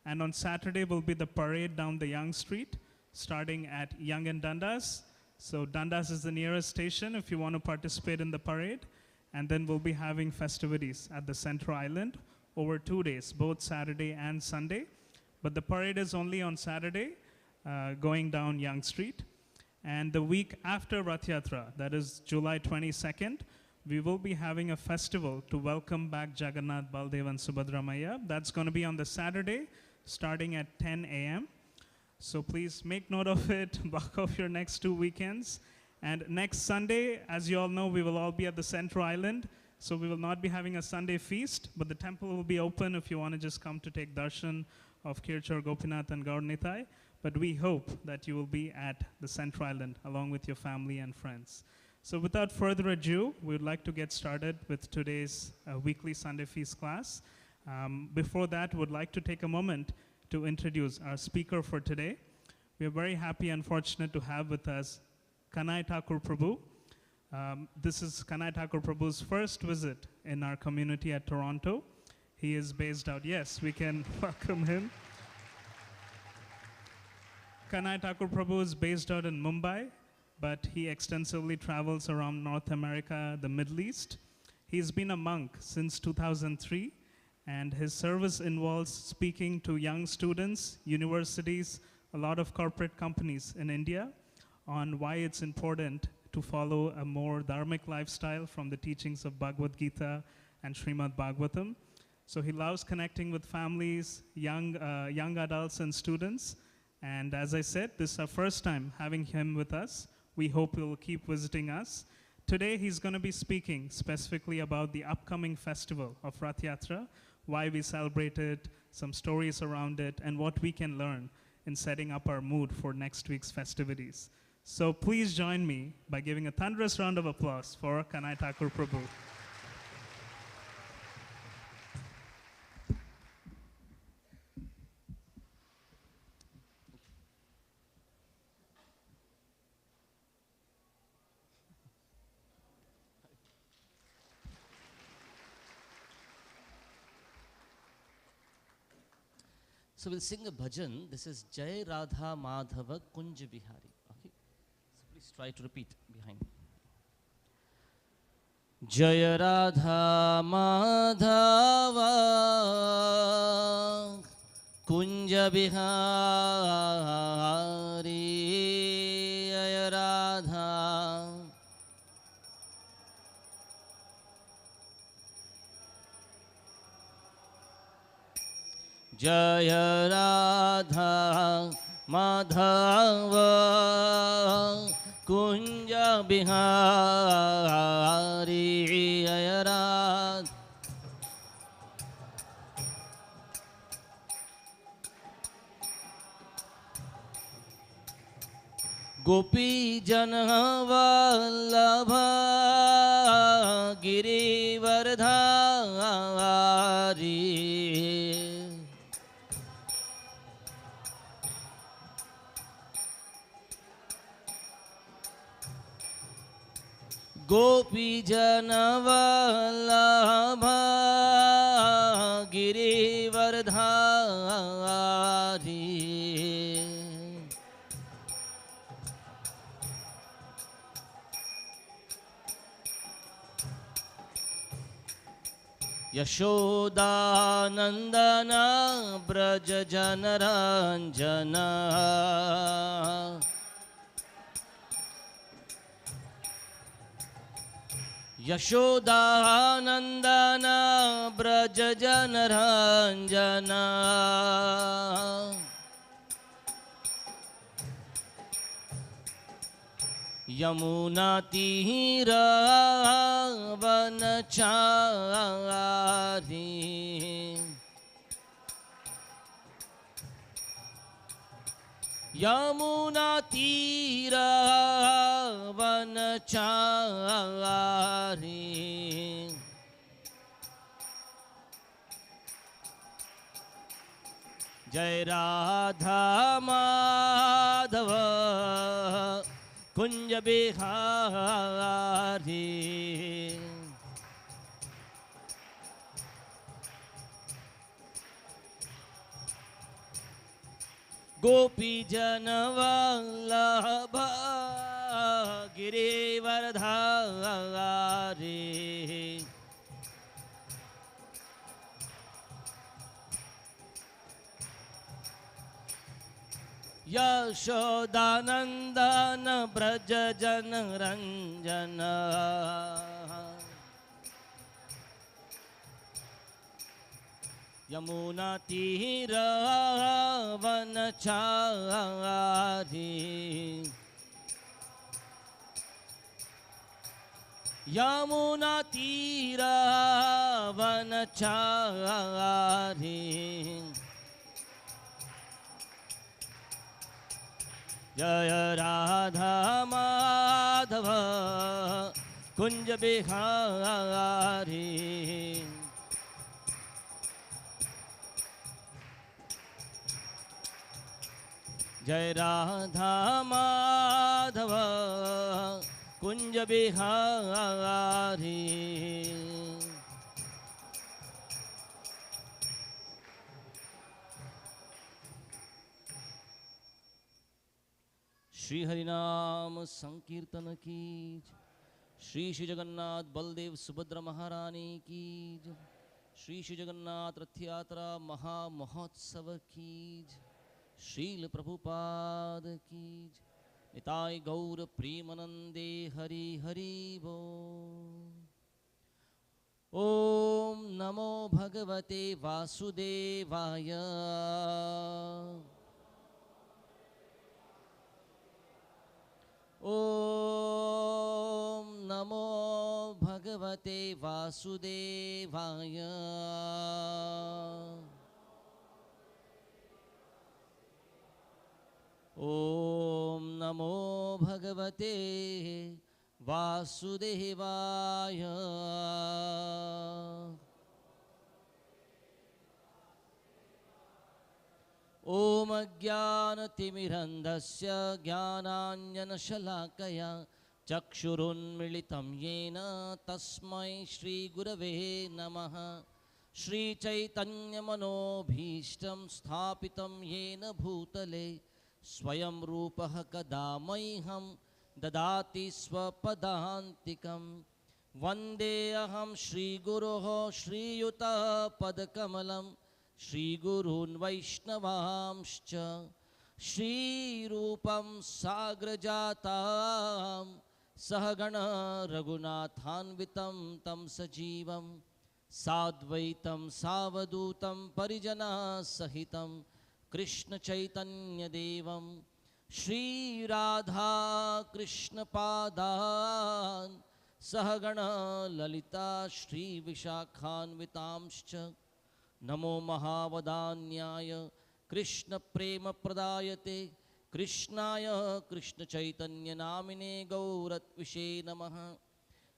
Speaker 4: And on Saturday will be the parade down the Young Street, starting at Young and Dundas. So Dundas is the nearest station if you want to participate in the parade. And then we'll be having festivities at the Central Island over 2 days, both Saturday and Sunday. But the parade is only on Saturday, going down Young Street. And the week after Rath Yatra, that is July 22nd, we will be having a festival to welcome back Jagannath, Baldev, and Subhadra Maiya. That's going to be on the Saturday, starting at 10 a.m. So please make note of it, block off your next 2 weekends. And next Sunday, as you all know, we will all be at the Central Island. So we will not be having a Sunday feast, but the temple will be open if you want to just come to take darshan of Kirchur, Gopinath, and Gaur Nitai. But we hope that you will be at the Central Island along with your family and friends. So without further ado, we would like to get started with today's weekly Sunday Feast class. Before that, would like to take a moment to introduce our speaker for today. We are very happy and fortunate to have with us Kanai Thakur Prabhu. This is Kanai Thakur Prabhu's first visit in our community at Toronto. He is based out, yes, we can welcome him. Kanai Thakur Prabhu is based out in Mumbai, but he extensively travels around North America, the Middle East. He's been a monk since 2003, and his service involves speaking to young students, universities, a lot of corporate companies in India on why it's important to follow a more dharmic lifestyle from the teachings of Bhagavad Gita and Srimad Bhagavatam. So he loves connecting with families, young adults and students. And as I said, this is our first time having him with us. We hope you'll keep visiting us. Today, he's going to be speaking specifically about the upcoming festival of Rath Yatra, why we celebrate it, some stories around it, and what we can learn in setting up our mood for next week's festivities. So please join me by giving a thunderous round of applause for Kanai Thakur Prabhu.
Speaker 5: So we'll sing a bhajan. This is Jai Radha Madhava Kunj Bihari. Okay. So please try to repeat behind me. Jai Radha Madhava Kunj Bihari. Jai Radha Jaya Radha Madhava Kunja Bihari Jaya Radha Gopi Jana Vallabha Girivardhari Gopi Jana Vallabha Girivardhari Yashoda Nandana Braja Janaranjana Yashoda Nandana Braja Janaranjana Yamuna Tira Vanachari Yamuna Tira Vanachari Jai Radha Madhava Kunja Bihari Gopi Jana Vallabha Girivardhari Yashodanandana Braja Janaranjana Yamuna Tira Vanachari Yamuna Tira Vanachari Jaya Radha Madhava Kunja Bihari Jai Radha Madhava Kunja Bihari Shri Harinam Sankirtan ki Shri Shri Jagannath Baldev Subhadra Maharani ki Shri Shri Jagannath Rath Yatra Maha Mahotsava ki Srila Prabhupada ki Nitai Gaur Premanande Hari Hari Bo Om Namo Bhagavate Vasudevaya ॐ नमो भगवते वासुदेवाय। ॐ नमो भगवते वासुदेवाय। ॐ अज्ञानतिमिरन्धस्य ज्ञानाञ्जनशलाकया चक्षुरुन्मिलितं येन तस्मै श्रीगुरवे नमः। श्रीचैतन्यमनोभीष्टं स्थापितं येन भूतले स्वयं रूपः कदा मह्यं ददाति स्वपदान्तिकं। वन्देऽहं श्रीगुरोः श्रीयुतपदकमलं श्रीगुरून् वैष्णवांश्च। श्रीरूपं साग्रजातां सहगण रघुनाथान्वितं तं सजीवं साद्वैतं सावधूतं परिजनसहितं कृष्णचैतन्यदेवं श्रीराधा कृष्णपादान् सहगण ललिता श्रीविशाखान्वितांश्च। नमो महावदान्याय कृष्णप्रेमप्रदायते कृष्णाय कृष्णचैतन्यनामिने गौरत्विषे नमः।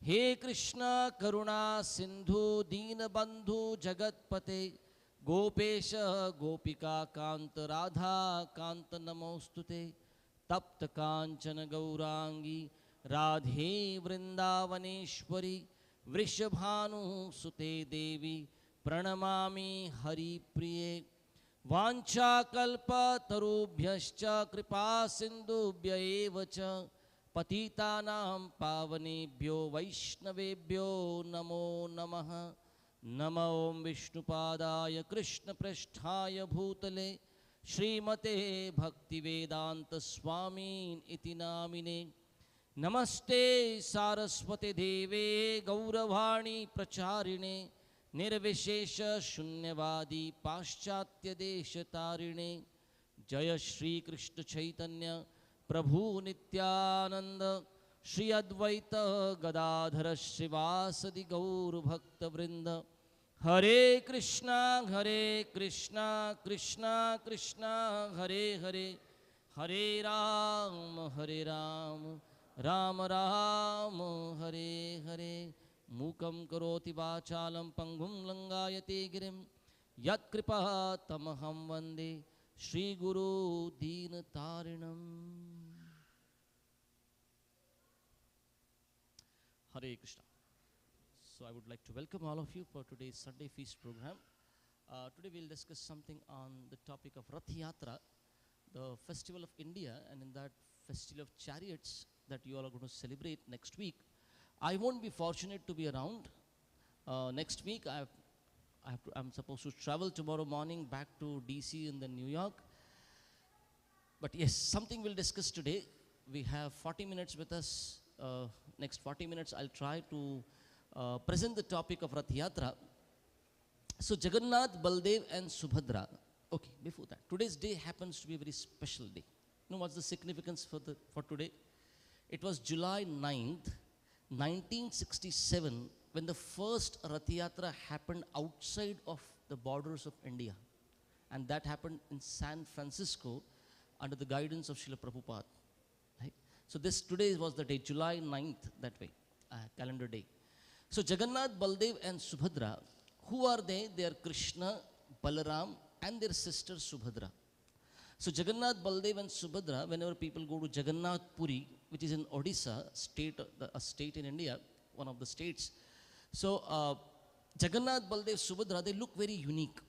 Speaker 5: हे कृष्ण करुणा सिन्धु दीनबन्धु जगत्पते गोपेश गोपिका कांत राधा कांत नमोस्तुते। तप्त कांचन गौरांगी राधे वृंदावनेश्वरी वृषभानुसुते देवी प्रणमामि हरिप्रिये। वाञ्छाकल्पतरुभ्यश्च कृपा सिन्धुभ्य एव च पतितानां पावनेभ्यो वैष्णवेभ्यो नमो नमः। नमो ॐ विष्णुपादाय कृष्णपृष्ठाय भूतले श्रीमते भक्तिवेदान्तस्वामिन् इति नामिने। नमस्ते सारस्वते देवे गौरवाणी प्रचारिणे निर्विशेष शून्यवादी पाश्चात्य देशतारिणे। जय श्री कृष्ण चैतन्य प्रभु नित्यानंद श्री अद्वैत गदाधर श्रीवासदि गौर भक्त वृंद। हरे कृष्णा कृष्णा कृष्णा हरे हरे, हरे राम राम राम हरे हरे। मूकं करोति वाचालं पंगुं लंगायते गिरिं यत्कृपातमहं वन्दे श्रीगुरु दीनतारिणम्। Hare Krishna. So I would like to welcome all of you for today's Sunday Feast program. Today we'll discuss something on the topic of Rath Yatra, the festival of India, and in that festival of chariots that you all are going to celebrate next week. I won't be fortunate to be around next week. I'm supposed to travel tomorrow morning back to DC and then New York. But yes, something we'll discuss today. We have 40 minutes with us. Next 40 minutes, I'll try to present the topic of Rath Yatra. So Jagannath, Baldev and Subhadra. Okay, before that, today's day happens to be a very special day. You know what's the significance for today? It was July 9th, 1967, when the first Rath Yatra happened outside of the borders of India. And that happened in San Francisco under the guidance of Srila Prabhupada. Right? So today was the day, July 9th, that way, calendar day. So Jagannath, Baldev and Subhadra, who are they? They are Krishna, Balaram and their sister Subhadra. So Jagannath, Baldev and Subhadra, whenever people go to Jagannath Puri, which is in Odisha, a state in India, one of the states. So Jagannath, Baldev, Subhadra, they look very unique,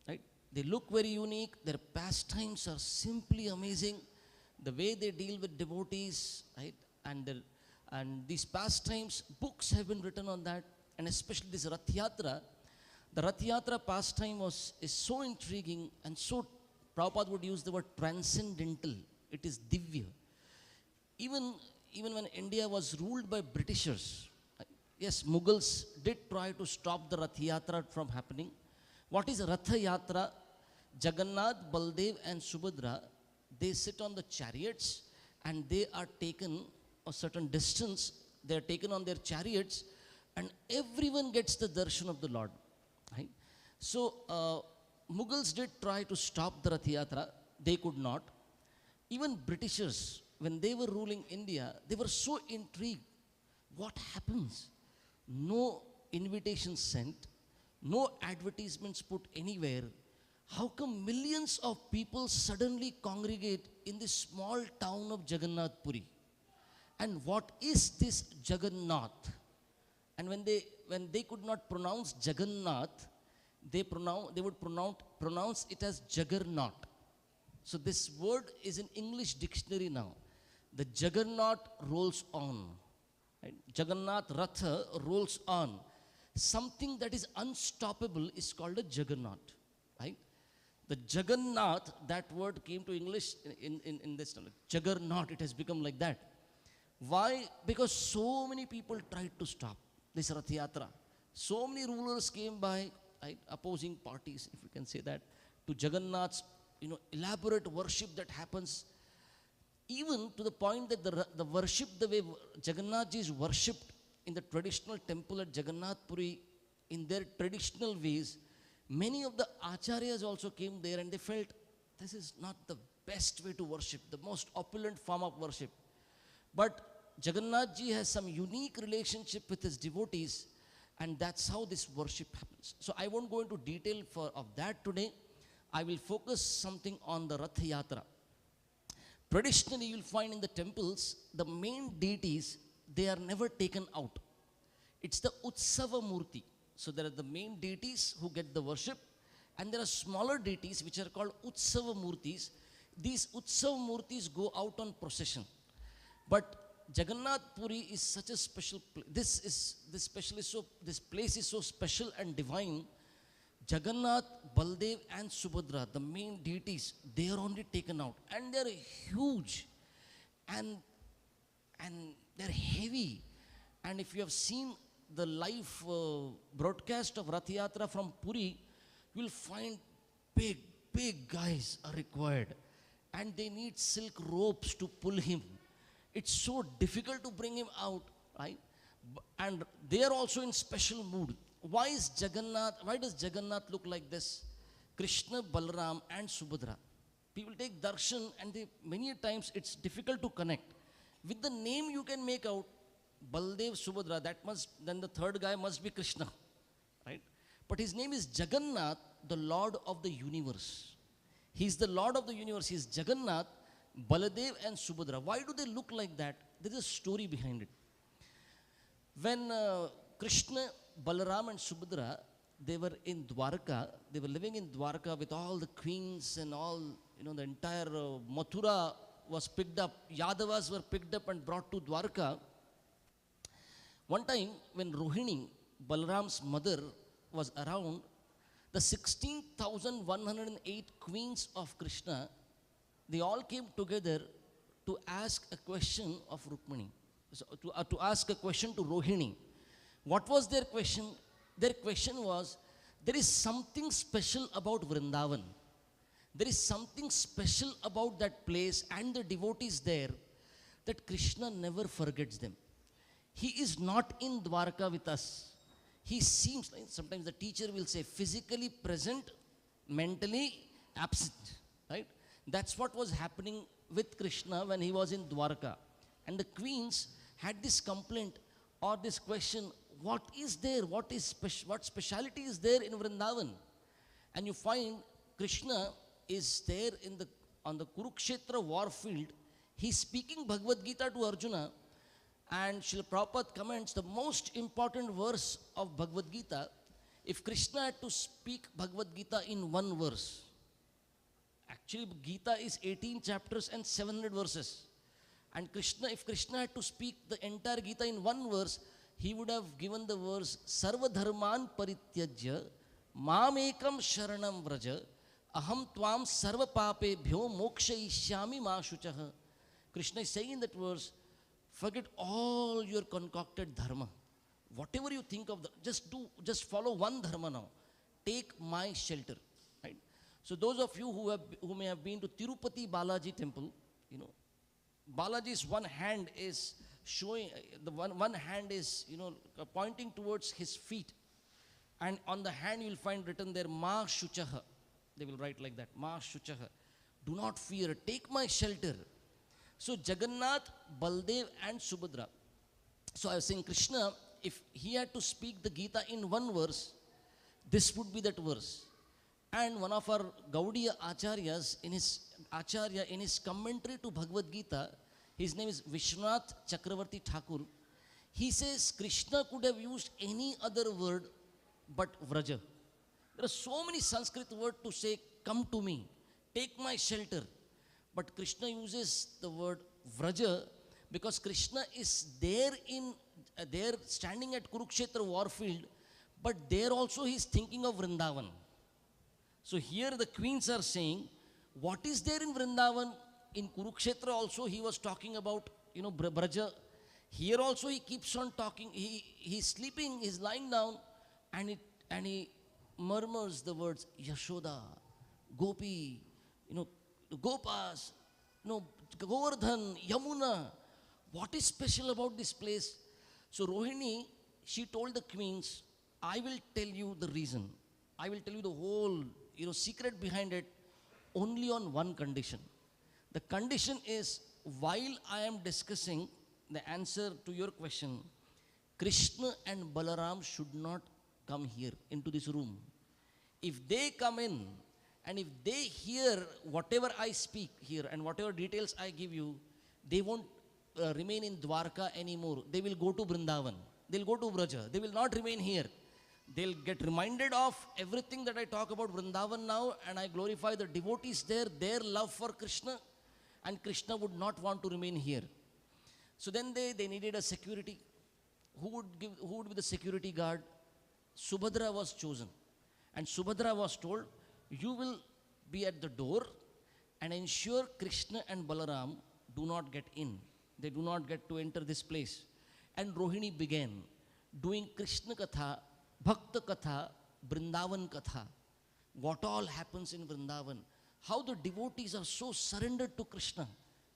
Speaker 5: right? They look very unique. Their pastimes are simply amazing. The way they deal with devotees, right? And these pastimes, books have been written on that, and especially this Rath Yatra. The Rath Yatra pastime is so intriguing and so, Prabhupada would use the word transcendental. It is divya. Even when India was ruled by Britishers, yes, Mughals did try to stop the Rath Yatra from happening. What is Rath Yatra? Jagannath, Baldev and Subhadra, they sit on the chariots and they are taken a certain distance, they are taken on their chariots, and everyone gets the darshan of the Lord. Right? So, Mughals did try to stop the Rath Yatra, they could not. Even Britishers, when they were ruling India, they were so intrigued. What happens? No invitation sent, no advertisements put anywhere. How come millions of people suddenly congregate in this small town of Jagannath Puri? And what is this Jagannath? And when they could not pronounce Jagannath, they would pronounce it as Juggernaut. So this word is in English dictionary now. The Juggernaut rolls on. Right? Jagannath Ratha rolls on. Something that is unstoppable is called a Juggernaut. Right? The Jagannath, that word came to English in this Juggernaut, it has become like that. Why? Because so many people tried to stop this Rath Yatra. So many rulers came by, right, opposing parties, if you can say that, to Jagannath's elaborate worship that happens, even to the point that the worship, the way Jagannath ji is worshipped in the traditional temple at Jagannath Puri, in their traditional ways, many of the acharyas also came there and they felt this is not the best way to worship, the most opulent form of worship. But Jagannath ji has some unique relationship with his devotees, and that's how this worship happens. So I won't go into detail of that today. I will focus something on the Rath Yatra. Traditionally, you'll find in the temples, the main deities, they are never taken out. It's the Utsava Murti. So there are the main deities who get the worship, and there are smaller deities which are called Utsava Murtis. These Utsava Murtis go out on procession. But Jagannath Puri is such a special place. This place is so special and divine. Jagannath, Baldev and Subhadra, the main deities, they are only taken out. And they are huge. And they are heavy. And if you have seen the live broadcast of Rath Yatra from Puri, you will find big guys are required. And they need silk ropes to pull him. It's so difficult to bring him out, right? And they are also in special mood. Why does Jagannath look like this? Krishna, Balaram and Subhadra. People take darshan and many times it's difficult to connect. With the name you can make out Baldev, Subhadra, then the third guy must be Krishna, right? But his name is Jagannath, the Lord of the universe. He's the Lord of the universe. He's Jagannath, Baladev and Subhadra. Why do they look like that? There is a story behind it. When Krishna, Balaram and Subhadra, they were in Dwarka, they were living in Dwarka with all the queens and all, the entire Mathura was picked up, Yadavas were picked up and brought to Dwarka. One time when Rohini, Balaram's mother, was around, the 16,108 queens of Krishna, they all came together to ask a question of Rukmini, so to ask a question to Rohini. What was their question? Their question was, there is something special about Vrindavan. There is something special about that place and the devotees there that Krishna never forgets them. He is not in Dwarka with us. He seems like, sometimes the teacher will say, physically present, mentally absent, right? That's what was happening with Krishna when he was in Dwarka. And the queens had this complaint or this question, what is there? What speciality is there in Vrindavan? And you find Krishna is there on the Kurukshetra war field. He's speaking Bhagavad Gita to Arjuna. And Srila Prabhupada comments the most important verse of Bhagavad Gita. If Krishna had to speak Bhagavad Gita in one verse, actually Gita is 18 chapters and 700 verses. And if Krishna had to speak the entire Gita in one verse, he would have given the verse, Sarva Dharman Parityajya, Mamekam Sharanam Vraja, Aham Tvam Sarva Papebhyo Moksha Ishyami Ma Shuchaha. Krishna is saying in that verse, forget all your concocted dharma. Whatever you think of, just follow one dharma now. Take my shelter. Right? So those of you who may have been to Tirupati Balaji temple, Balaji's one hand is showing, the one hand is, pointing towards his feet. And on the hand you will find written there, Ma Shuchaha. They will write like that, Ma Shuchaha. Do not fear, take my shelter. So Jagannath, Baldev and Subhadra. So I was saying Krishna, if he had to speak the Gita in one verse, this would be that verse. And one of our Gaudiya Acharyas, Acharya, in his commentary to Bhagavad Gita, his name is Vishwanath Chakravarti Thakur, he says Krishna could have used any other word but Vraja. There are so many Sanskrit words to say, come to me, take my shelter. But Krishna uses the word Vraja because Krishna is there standing at Kurukshetra warfield, but there also he is thinking of Vrindavan. So here the queens are saying, what is there in Vrindavan? In Kurukshetra also he was talking about, Braja. Here also he keeps on talking. He's sleeping, he's lying down, and he murmurs the words Yashoda, Gopi, Gopas, Govardhan, Yamuna. What is special about this place? So Rohini, she told the queens, I will tell you the reason. I will tell you the whole, secret behind it, only on one condition. The condition is, while I am discussing the answer to your question, Krishna and Balaram should not come here into this room. If they come in and if they hear whatever I speak here and whatever details I give you, they won't remain in Dwarka anymore. They will go to Vrindavan. They'll go to Vraja. They will not remain here. They'll get reminded of everything that I talk about Vrindavan now, and I glorify the devotees there, their love for Krishna, and Krishna would not want to remain here. So then they needed a security. Who would be the security guard? Subhadra was chosen. And Subhadra was told, you will be at the door and ensure Krishna and Balaram do not get in. They do not get to enter this place. And Rohini began doing Krishna Katha, Bhakta Katha, Vrindavan Katha. What all happens in Vrindavan. How the devotees are so surrendered to Krishna.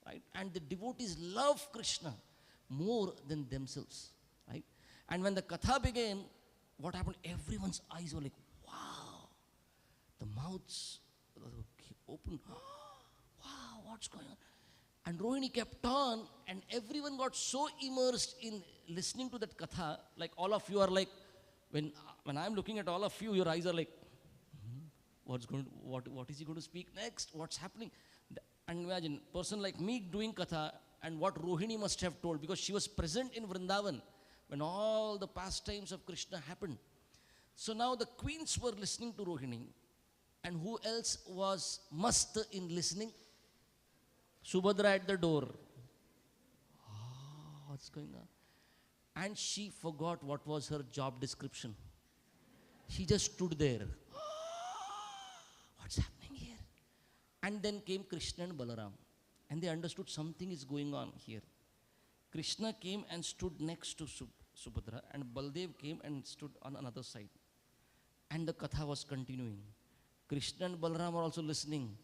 Speaker 5: Right? And the devotees love Krishna more than themselves. Right? And when the Katha began, what happened? Everyone's eyes were like, wow. The mouths open. Wow, what's going on? And Rohini kept on, and everyone got so immersed in listening to that Katha, like all of you are like, when I'm looking at all of you, your eyes are like, what is he going to speak next? What's happening? And imagine, person like me doing Katha, and what Rohini must have told, because she was present in Vrindavan when all the pastimes of Krishna happened. So now the queens were listening to Rohini, and who else was mast in listening? Subhadra at the door. Oh, what's going on? And she forgot what was her job description. She just stood there. What's happening here? And then came Krishna and Balaram. And they understood something is going on here. Krishna came and stood next to Subhadra, and Baldev came and stood on another side. And the Katha was continuing. Krishna and Balaram are also listening.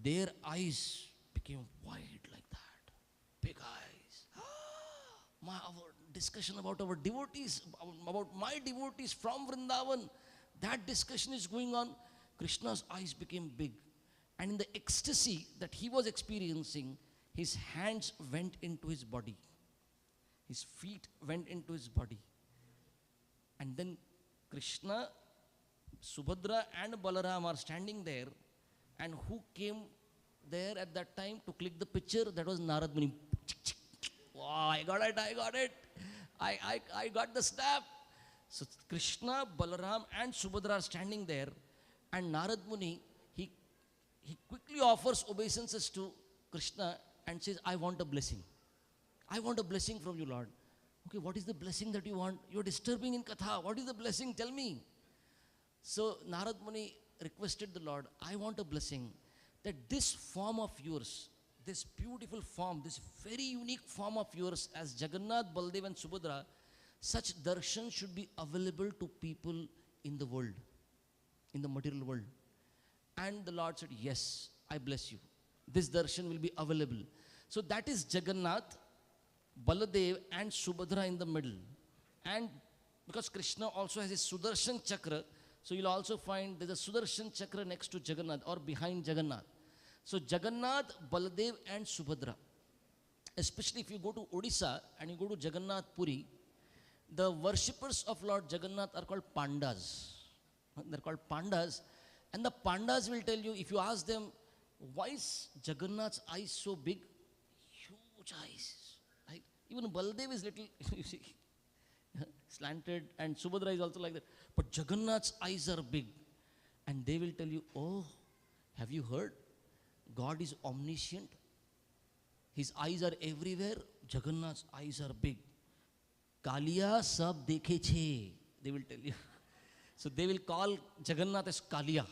Speaker 5: Their eyes became wide like that. Big eyes. Our discussion about our devotees, about my devotees from Vrindavan, that discussion is going on. Krishna's eyes became big. And in the ecstasy that he was experiencing, his hands went into his body. His feet went into his body. And then Krishna, Subhadra and Balaram are standing there. And who came there at that time to click the picture? That was Narad Muni. Wow, I got it. I got the snap. So Krishna, Balaram and Subhadra are standing there. And Narad Muni, he quickly offers obeisances to Krishna and says, I want a blessing. I want a blessing from you, Lord. Okay, what is the blessing that you want? You're disturbing in Katha. What is the blessing? Tell me. So Narad Muni requested the Lord, I want a blessing that this form of yours, this beautiful form, this very unique form of yours as Jagannath, Baldev and Subhadra, such darshan should be available to people in the world, in the material world. And the Lord said, yes, I bless you. This darshan will be available. So that is Jagannath, Baladev and Subhadra in the middle. And because Krishna also has a Sudarshan Chakra, so you'll also find there's a Sudarshan Chakra next to Jagannath or behind Jagannath. So Jagannath, Baladev and Subhadra. Especially if you go to Odisha and you go to Jagannath Puri, the worshippers of Lord Jagannath are called Pandas. They're called Pandas. And the Pandas will tell you, if you ask them, why is Jagannath's eyes so big? Huge eyes. Right? Even Baladev is little, you see, slanted, and Subhadra is also like that. But Jagannath's eyes are big. And they will tell you, oh, have you heard? God is omniscient. His eyes are everywhere. Jagannath's eyes are big. Kalia sab dekhe che, they will tell you. So they will call Jagannath as Kalia,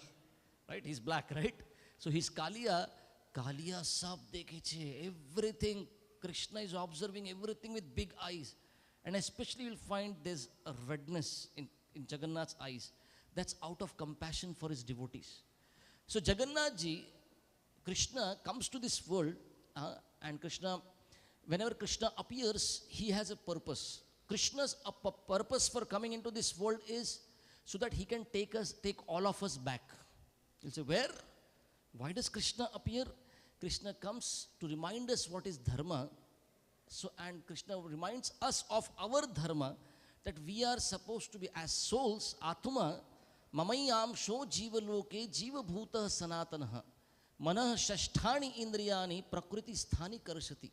Speaker 5: right? He's black, right? So he's Kalia. Kalia sab dekhe che. Everything, Krishna is observing everything with big eyes. And especially you'll find there's a redness in Jagannath's eyes. That's out of compassion for his devotees. So Jagannath ji, Krishna comes to this world, and Krishna, whenever Krishna appears, he has a purpose. Krishna's purpose for coming into this world is so that he can take all of us back. You'll say, where? Why does Krishna appear? Krishna comes to remind us what is dharma. So, and Krishna reminds us of our dharma, that we are supposed to be as souls, Atma, mamayam sho jiva loke jiva bhuta sanatanaha, manah shashthani indriyani prakriti sthani karshati.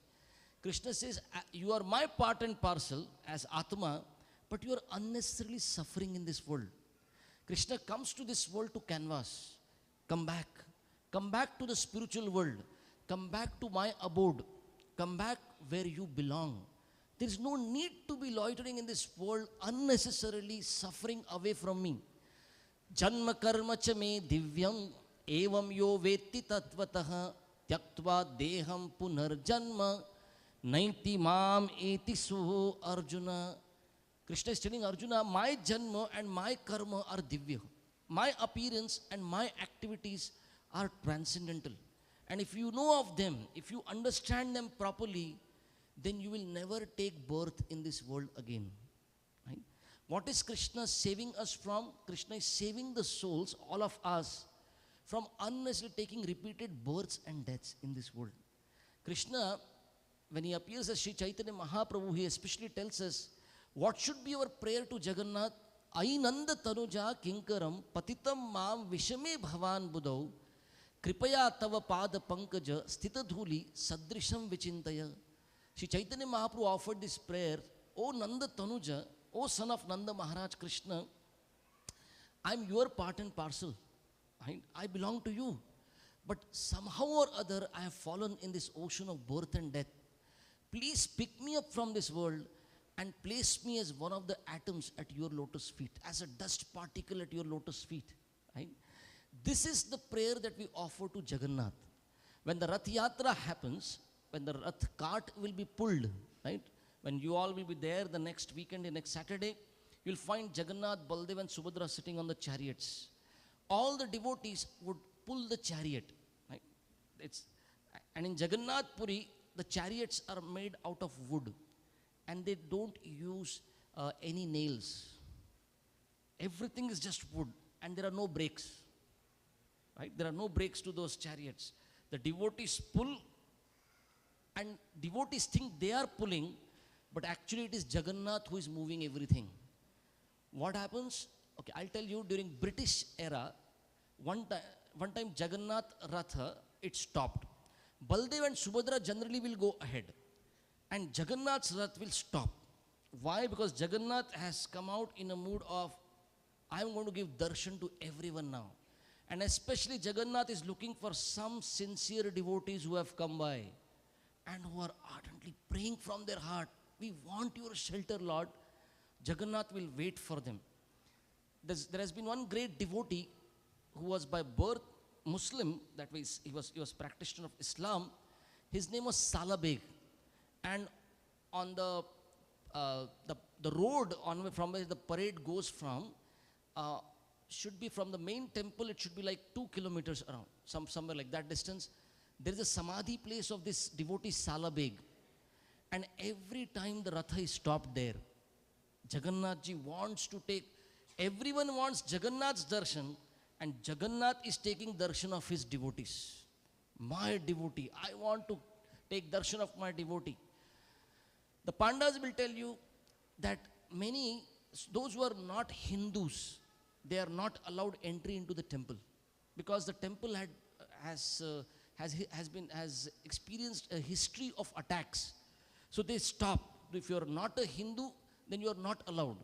Speaker 5: Krishna says, you are my part and parcel as Atma, but you are unnecessarily suffering in this world. Krishna comes to this world to canvas. Come back to the spiritual world, come back to my abode, come back where you belong. There is no need to be loitering in this world, unnecessarily suffering away from me. Janma karma cha me divyam evam yo vetti tatvatah tyaktva deham punarjanma naiti mam eti suho Arjuna. Krishna is telling Arjuna, my janma and my karma are divya. My appearance and my activities are transcendental. And if you know of them, if you understand them properly, then you will never take birth in this world again. Right? What is Krishna saving us from? Krishna is saving the souls, all of us, from unnecessarily taking repeated births and deaths in this world. Krishna, when he appears as Sri Chaitanya Mahaprabhu, he especially tells us, what should be our prayer to Jagannath? Ainanda tanuja kinkaram patitam mam vishame bhavan budau kripaya tava pada pankaja sthita dhuli sadrisham vichintaya. Sri Chaitanya Mahaprabhu offered this prayer, O Nanda Tanuja, O son of Nanda Maharaj Krishna, I am your part and parcel. I belong to you. But somehow or other I have fallen in this ocean of birth and death. Please pick me up from this world and place me as one of the atoms at your lotus feet, as a dust particle at your lotus feet. Right? This is the prayer that we offer to Jagannath. When the Rath Yatra happens, when the Rath cart will be pulled, right? When you all will be there the next weekend, the next Saturday, you'll find Jagannath, Baldev and Subhadra sitting on the chariots. All the devotees would pull the chariot. Right? And in Jagannath Puri, the chariots are made out of wood. And they don't use any nails. Everything is just wood, and there are no brakes. Right? There are no brakes to those chariots. The devotees pull, and devotees think they are pulling, but actually it is Jagannath who is moving everything. What happens? Okay, I'll tell you, during British era, one time Jagannath Ratha, it stopped. Baldev and Subhadra generally will go ahead. And Jagannath's Rath will stop. Why? Because Jagannath has come out in a mood of, I am going to give darshan to everyone now. And especially Jagannath is looking for some sincere devotees who have come by and who are ardently praying from their heart, we want your shelter, Lord. Jagannath will wait for them. There has been one great devotee who was by birth Muslim, that means he was practitioner of Islam. His name was Salabeg. And on the road from where the parade goes from, should be from the main temple, it should be like 2 kilometers around, somewhere like that distance. There is a samadhi place of this devotee Salabeg. And every time the Ratha is stopped there, Jagannath ji wants to take, everyone wants Jagannath's darshan, and Jagannath is taking darshan of his devotees. My devotee, I want to take darshan of my devotee. The Pandas will tell you that many, those who are not Hindus, they are not allowed entry into the temple, because the temple has experienced a history of attacks. So they stop. If you are not a Hindu, then you are not allowed.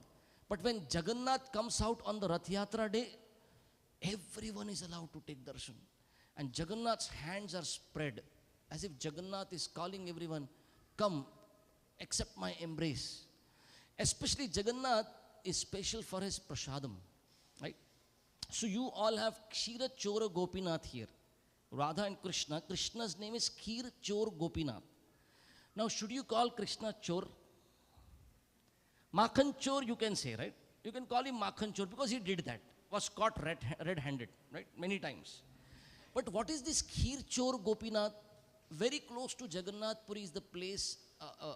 Speaker 5: But when Jagannath comes out on the Rath Yatra day, everyone is allowed to take darshan. And Jagannath's hands are spread, as if Jagannath is calling everyone, come, accept my embrace. Especially Jagannath is special for his prasadam, right? So you all have Kshira Chora Gopinath here. Radha and Krishna. Krishna's name is Kheer Chor Gopinath. Now should you call Krishna Chor? Makhan Chor you can say, right? You can call him Makhan Chor because he did that. Was caught red-handed, right? Many times. But what is this Kheer Chor Gopinath? Very close to Jagannath Puri is the place,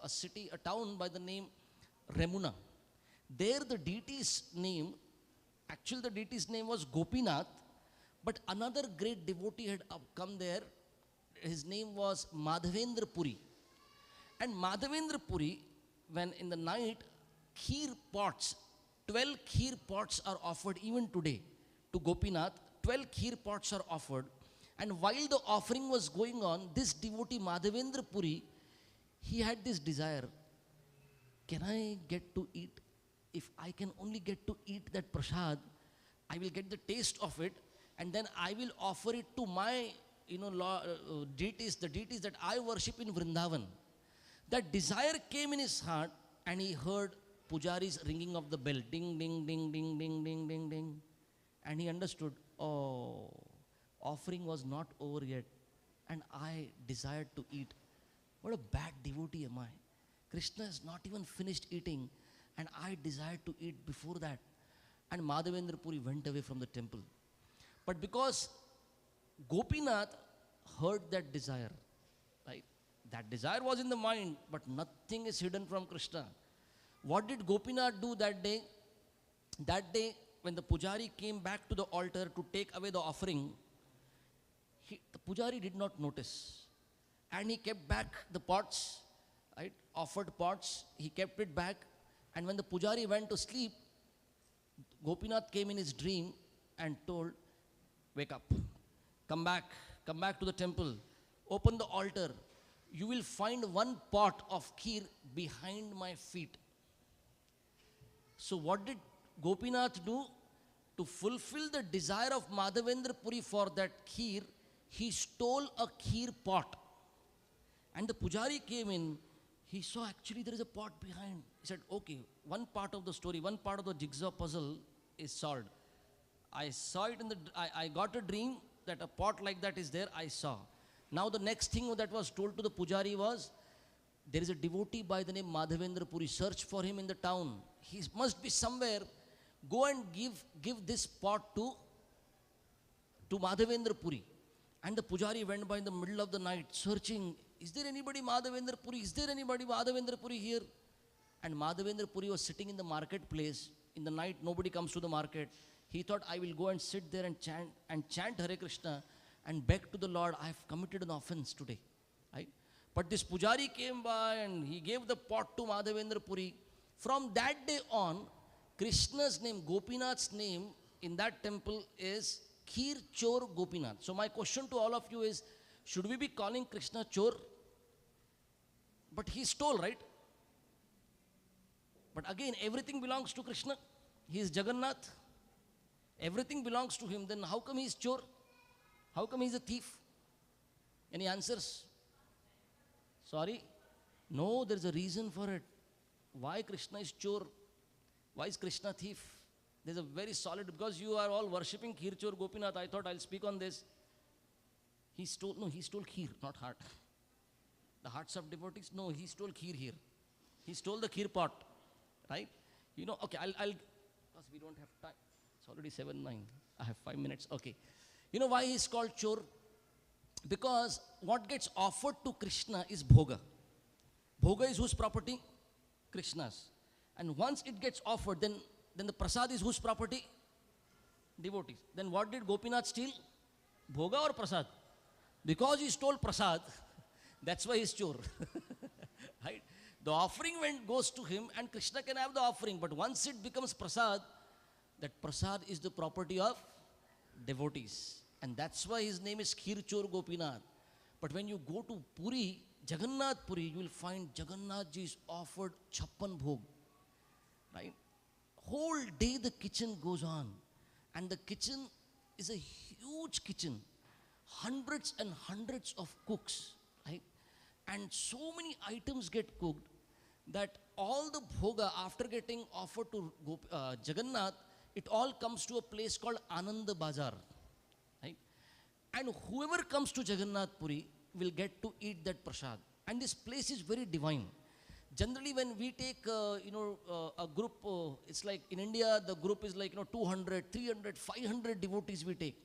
Speaker 5: a city, a town by the name Remuna. There the deity's name, actually the deity's name was Gopinath, but another great devotee had come there. His name was Madhavendra Puri. And Madhavendra Puri, when in the night, kheer pots, 12 kheer pots are offered even today to Gopinath. 12 kheer pots are offered. And while the offering was going on, this devotee Madhavendra Puri, he had this desire. Can I get to eat? If I can only get to eat that prasad, I will get the taste of it, and then I will offer it to my, deities, the deities that I worship in Vrindavan. That desire came in his heart, and he heard Pujari's ringing of the bell, ding, ding, ding, ding, ding, ding, ding, ding. And he understood, oh, offering was not over yet, and I desired to eat. What a bad devotee am I. Krishna has not even finished eating, and I desired to eat before that. And Madhavendra Puri went away from the temple. But because Gopinath heard that desire, right? That desire was in the mind, but nothing is hidden from Krishna. What did Gopinath do that day? That day, when the Pujari came back to the altar to take away the offering, the Pujari did not notice. And he kept back the pots, right? Offered pots, he kept it back. And when the Pujari went to sleep, Gopinath came in his dream and told, wake up, come back to the temple, open the altar. You will find one pot of kheer behind my feet. So what did Gopinath do? To fulfill the desire of Madhavendra Puri for that kheer, he stole a kheer pot. And the Pujari came in, he saw actually there is a pot behind. He said, okay, one part of the story, one part of the jigsaw puzzle is solved. I saw it I got a dream that a pot like that is there, I saw. Now the next thing that was told to the Pujari was, there is a devotee by the name Madhavendra Puri, search for him in the town. He must be somewhere. Go and give this pot to Madhavendra Puri. And the Pujari went by in the middle of the night searching, is there anybody Madhavendra Puri? Is there anybody Madhavendra Puri here? And Madhavendra Puri was sitting in the marketplace. In the night, nobody comes to the market. He thought, I will go and sit there and chant Hare Krishna and beg to the Lord, I have committed an offense today. Right? But this Pujari came by and he gave the pot to Madhavendra Puri. From that day on, Krishna's name, Gopinath's name in that temple is Kheer Chor Gopinath. So my question to all of you is, should we be calling Krishna Chor? But he stole, right? But again, everything belongs to Krishna. He is Jagannath. Everything belongs to him. Then how come he is Chor? How come he is a thief? Any answers? Sorry? No, there is a reason for it. Why Krishna is Chor? Why is Krishna thief? There is a very solid, because you are all worshipping Kheer Chor Gopinath, I thought I'll speak on this. He stole kheer, not heart. The hearts of devotees, no, he stole kheer here. He stole the kheer pot, right? Okay, I'll because we don't have time. It's already 7:09. I have 5 minutes. Okay. You know why he's called Chor? Because what gets offered to Krishna is bhoga. bhoga is whose property? Krishna's. And once it gets offered, then the prasad is whose property? Devotees. Then what did Gopinath steal? Bhoga or prasad? Because he stole prasad, that's why he's chor. Right? The offering goes to him, and Krishna can have the offering. But once it becomes prasad, that prasad is the property of devotees. And that's why his name is Khir Chor Gopinath. But when you go to Puri, Jagannath Puri, you will find Jagannath ji is offered chappan bhog. Right? Whole day the kitchen goes on. And the kitchen is a huge kitchen. Hundreds and hundreds of cooks. Right? And so many items get cooked that all the bhoga, after getting offered to Jagannath, it all comes to a place called Anand Bazar. Right? And whoever comes to Jagannath Puri will get to eat that prasad. And this place is very divine. Generally, when we take, a group, it's like in India, the group is like, 200, 300, 500 devotees we take.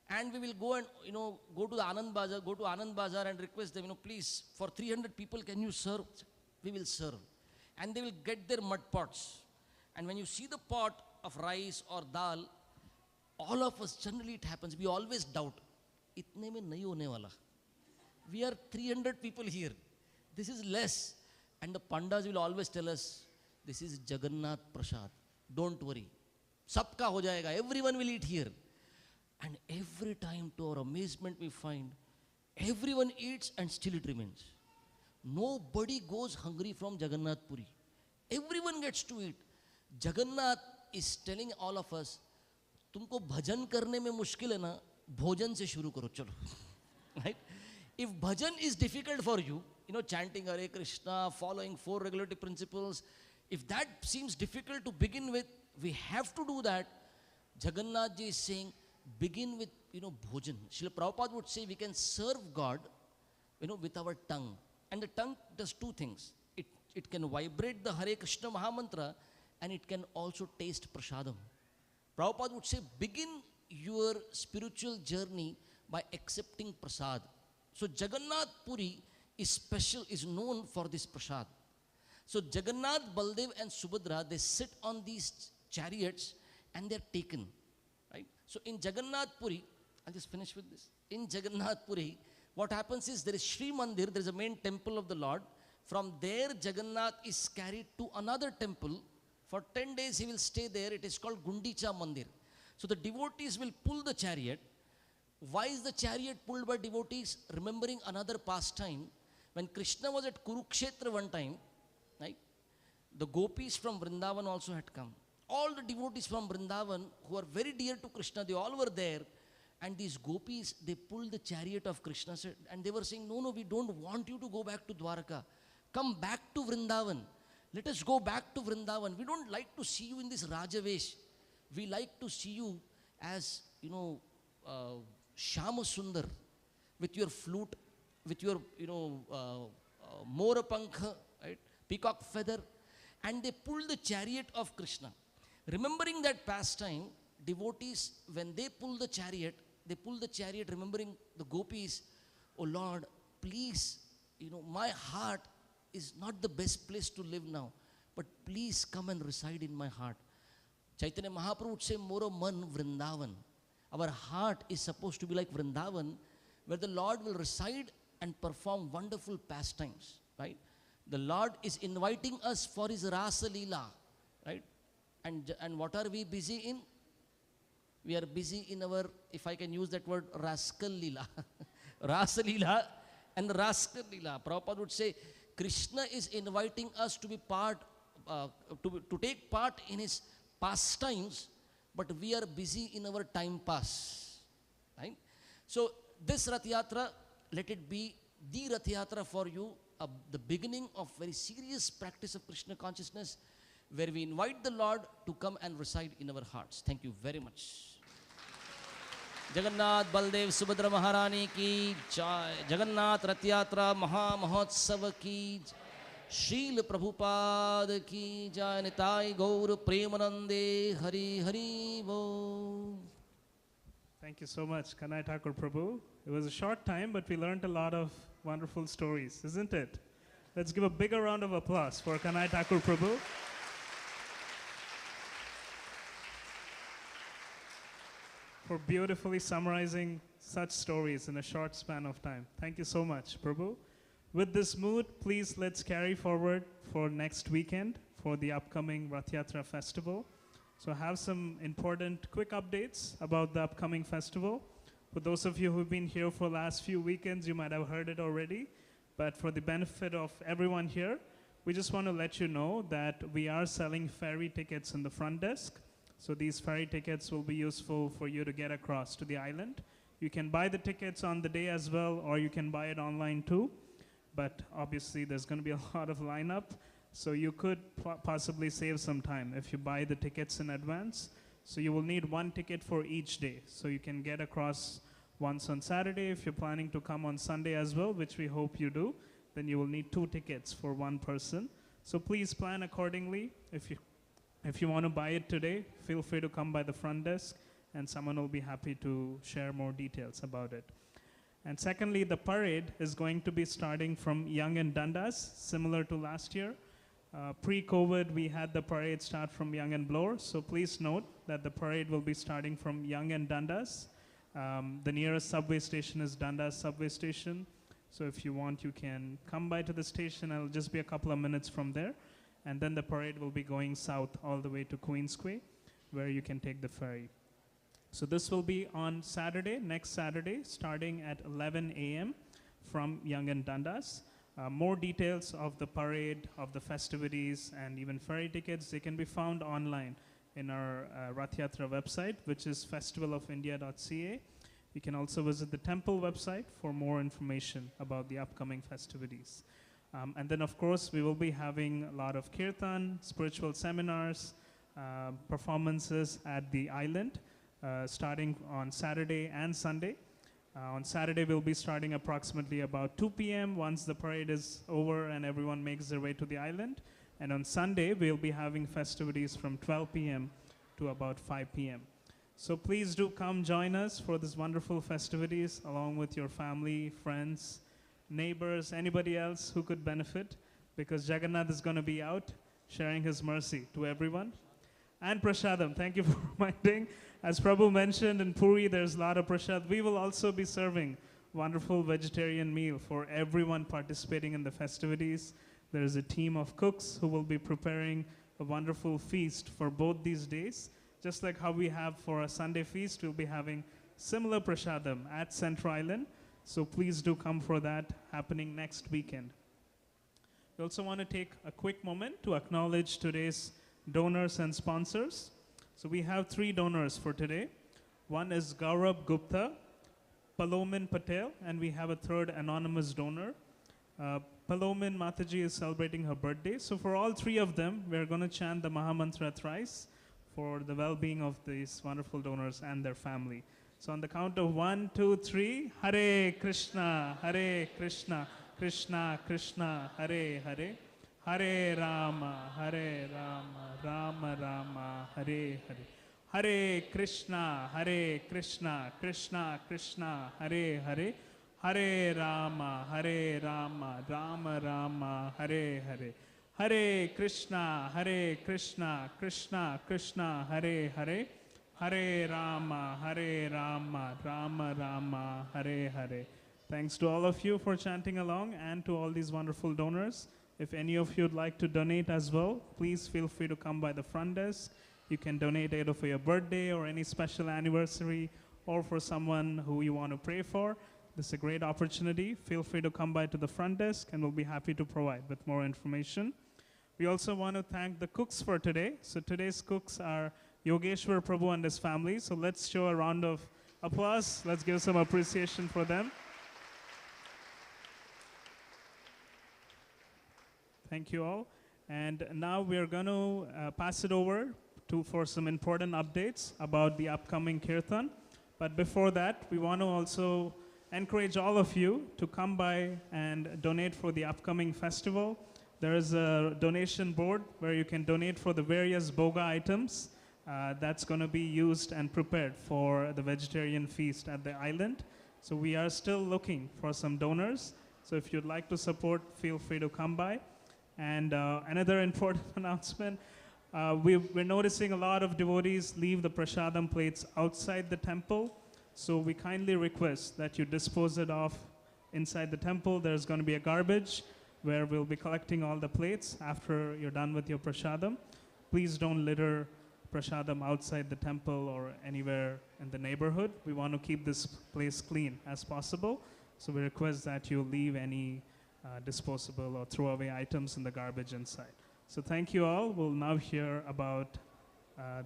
Speaker 5: And we will go and, go to the Anand Bazar and request them, please, for 300 people, can you serve? We will serve. And they will get their mud pots. And when you see the pot of rice or dal, all of us, generally it happens, we always doubt, itne mein nahi hone wala. We are 300 people here. This is less. And the pandas will always tell us, this is Jagannath Prasad. Don't worry. Sabka ho jayega. Everyone will eat here. And every time, to our amazement, we find everyone eats and still it remains. Nobody goes hungry from Jagannath Puri. Everyone gets to eat. Jagannath is telling all of us, तुमको भजन करने में मुश्किल है ना, भोजन से शुरू करो, चलो. Right? If bhajan is difficult for you, chanting Hare Krishna, following 4 regulative principles, if that seems difficult to begin with, we have to do that. Jagannath ji is saying, begin with, bhojan. Srila Prabhupada would say we can serve God, with our tongue. And the tongue does 2 things. It can vibrate the Hare Krishna Mahamantra, and it can also taste prasadam. Prabhupada would say, begin your spiritual journey by accepting prasad. So Jagannath Puri is special, is known for this prasad. So Jagannath, Baldev and Subhadra, they sit on these chariots and they're taken. Right? So in Jagannath Puri, I'll just finish with this. In Jagannath Puri, what happens is there is Sri Mandir, there is a main temple of the Lord. From there, Jagannath is carried to another temple. For 10 days he will stay there. It is called Gundicha Mandir. So the devotees will pull the chariot. Why is the chariot pulled by devotees? Remembering another pastime. When Krishna was at Kurukshetra one time, right, the gopis from Vrindavan also had come. All the devotees from Vrindavan who are very dear to Krishna, they all were there. And these gopis, they pulled the chariot of Krishna and they were saying, no, we don't want you to go back to Dwaraka. Come back to Vrindavan. Let us go back to Vrindavan. We don't like to see you in this Rajavesh. We like to see you as, Shama Sundar, with your flute, with your, Morapankha, right, peacock feather. And they pulled the chariot of Krishna. Remembering that pastime, devotees, when they pull the chariot remembering the gopis, oh Lord, please, my heart is not the best place to live now, but please come and reside in my heart. Chaitanya Mahaprabhu would say, Moro Man Vrindavan. Our heart is supposed to be like Vrindavan, where the Lord will reside and perform wonderful pastimes, right? The Lord is inviting us for His Rasa Leela, right? And what are we busy in? We are busy in our, if I can use that word, Rascal Leela. Rasa Leela and Rascal Leela. Prabhupada would say, Krishna is inviting us to be to take part in His pastimes, but we are busy in our time pass. Right? So this Rath Yatra, let it be the Rath Yatra for you, the beginning of very serious practice of Krishna consciousness, where we invite the Lord to come and reside in our hearts. Thank you very much. Jagannath Baldev Subhadra Maharani ki jai. Jagannath Rath Yatra Maha Mahotsav ki jai. Srila Prabhupada ki jai. Nitai Gaur Premanande Hari Hari Bo.
Speaker 4: Thank you so much, Kanai Thakur Prabhu. It was a short time, but we learned a lot of wonderful stories, isn't it? Let's give a bigger round of applause for Kanai Thakur Prabhu. For beautifully summarizing such stories in a short span of time. Thank you so much, Prabhu. With this mood, please let's carry forward for next weekend for the upcoming Rath Yatra festival. So I have some important quick updates about the upcoming festival. For those of you who've been here for the last few weekends, you might have heard it already. But for the benefit of everyone here, we just want to let you know that we are selling ferry tickets in the front desk. So these ferry tickets will be useful for you to get across to the island. You can buy the tickets on the day as well, or you can buy it online too. But obviously there's going to be a lot of lineup, so you could possibly save some time if you buy the tickets in advance. So you will need one ticket for each day. So you can get across once on Saturday. If you're planning to come on Sunday as well, which we hope you do, then you will need 2 tickets for one person. So please plan accordingly. If you want to buy it today, feel free to come by the front desk and someone will be happy to share more details about it. And secondly, the parade is going to be starting from Young and Dundas, similar to last year. Pre-COVID, we had the parade start from Young and Bloor, so please note that the parade will be starting from Young and Dundas. The nearest subway station is Dundas subway station. So if you want, you can come by to the station. It'll just be a couple of minutes from there. And then the parade will be going south all the way to Queensquay, where you can take the ferry. So this will be on Saturday, next Saturday, starting at 11 a.m. from Young and Dundas. More details of the parade, of the festivities, and even ferry tickets, they can be found online in our Rath Yatra website, which is festivalofindia.ca. You can also visit the temple website for more information about the upcoming festivities. And then, of course, we will be having a lot of kirtan, spiritual seminars, performances at the island, starting on Saturday and Sunday. On Saturday, we'll be starting approximately about 2 p.m. once the parade is over and everyone makes their way to the island. And on Sunday, we'll be having festivities from 12 p.m. to about 5 p.m. So please do come join us for these wonderful festivities along with your family, friends, neighbors, anybody else who could benefit, because Jagannath is going to be out sharing his mercy to everyone. And Prashadam, thank you for reminding. As Prabhu mentioned, in Puri there's a lot of prasad. We will also be serving wonderful vegetarian meal for everyone participating in the festivities. There is a team of cooks who will be preparing a wonderful feast for both these days. Just like how we have for a Sunday feast, we'll be having similar prasadam at Central Island. So please do come for that, happening next weekend. We also want to take a quick moment to acknowledge today's donors and sponsors. So we have 3 donors for today. One is Gaurav Gupta, Palomin Patel, and we have a third anonymous donor. Palomin Mataji is celebrating her birthday. So for all 3 of them, we're going to chant the Mahamantra thrice for the well-being of these wonderful donors and their family. So on the count of 1, 2, 3, Hare Krishna, Krishna Krishna, Hare Hare, Hare Rama, Rama Rama, Hare Hare. Hare Krishna, Krishna Krishna, Hare Hare, Hare Rama, Rama Rama, Hare Hare. Hare Krishna, Krishna Krishna, Hare Hare, Hare Rama, Rama Rama, Hare Hare. Thanks to all of you for chanting along and to all these wonderful donors. If any of you would like to donate as well, please feel free to come by the front desk. You can donate either for your birthday or any special anniversary or for someone who you want to pray for. This is a great opportunity. Feel free to come by to the front desk and we'll be happy to provide with more information. We also want to thank the cooks for today. So today's cooks are Yogeshwar Prabhu and his family. So let's show a round of applause. Let's give some appreciation for them. Thank you all. And now we're going to pass it over for some important updates about the upcoming Kirtan. But before that, we want to also encourage all of you to come by and donate for the upcoming festival. There is a donation board where you can donate for the various boga items that's going to be used and prepared for the vegetarian feast at the island. So we are still looking for some donors. So if you'd like to support, feel free to come by. And another important announcement, we're noticing a lot of devotees leave the prasadam plates outside the temple. So we kindly request that you dispose it off inside the temple. There's going to be a garbage where we'll be collecting all the plates after you're done with your prasadam. Please don't litter prasadam outside the temple or anywhere in the neighborhood. We want to keep this place clean as possible. So we request that you leave any disposable or throwaway items in the garbage inside. So thank you all. We'll now hear about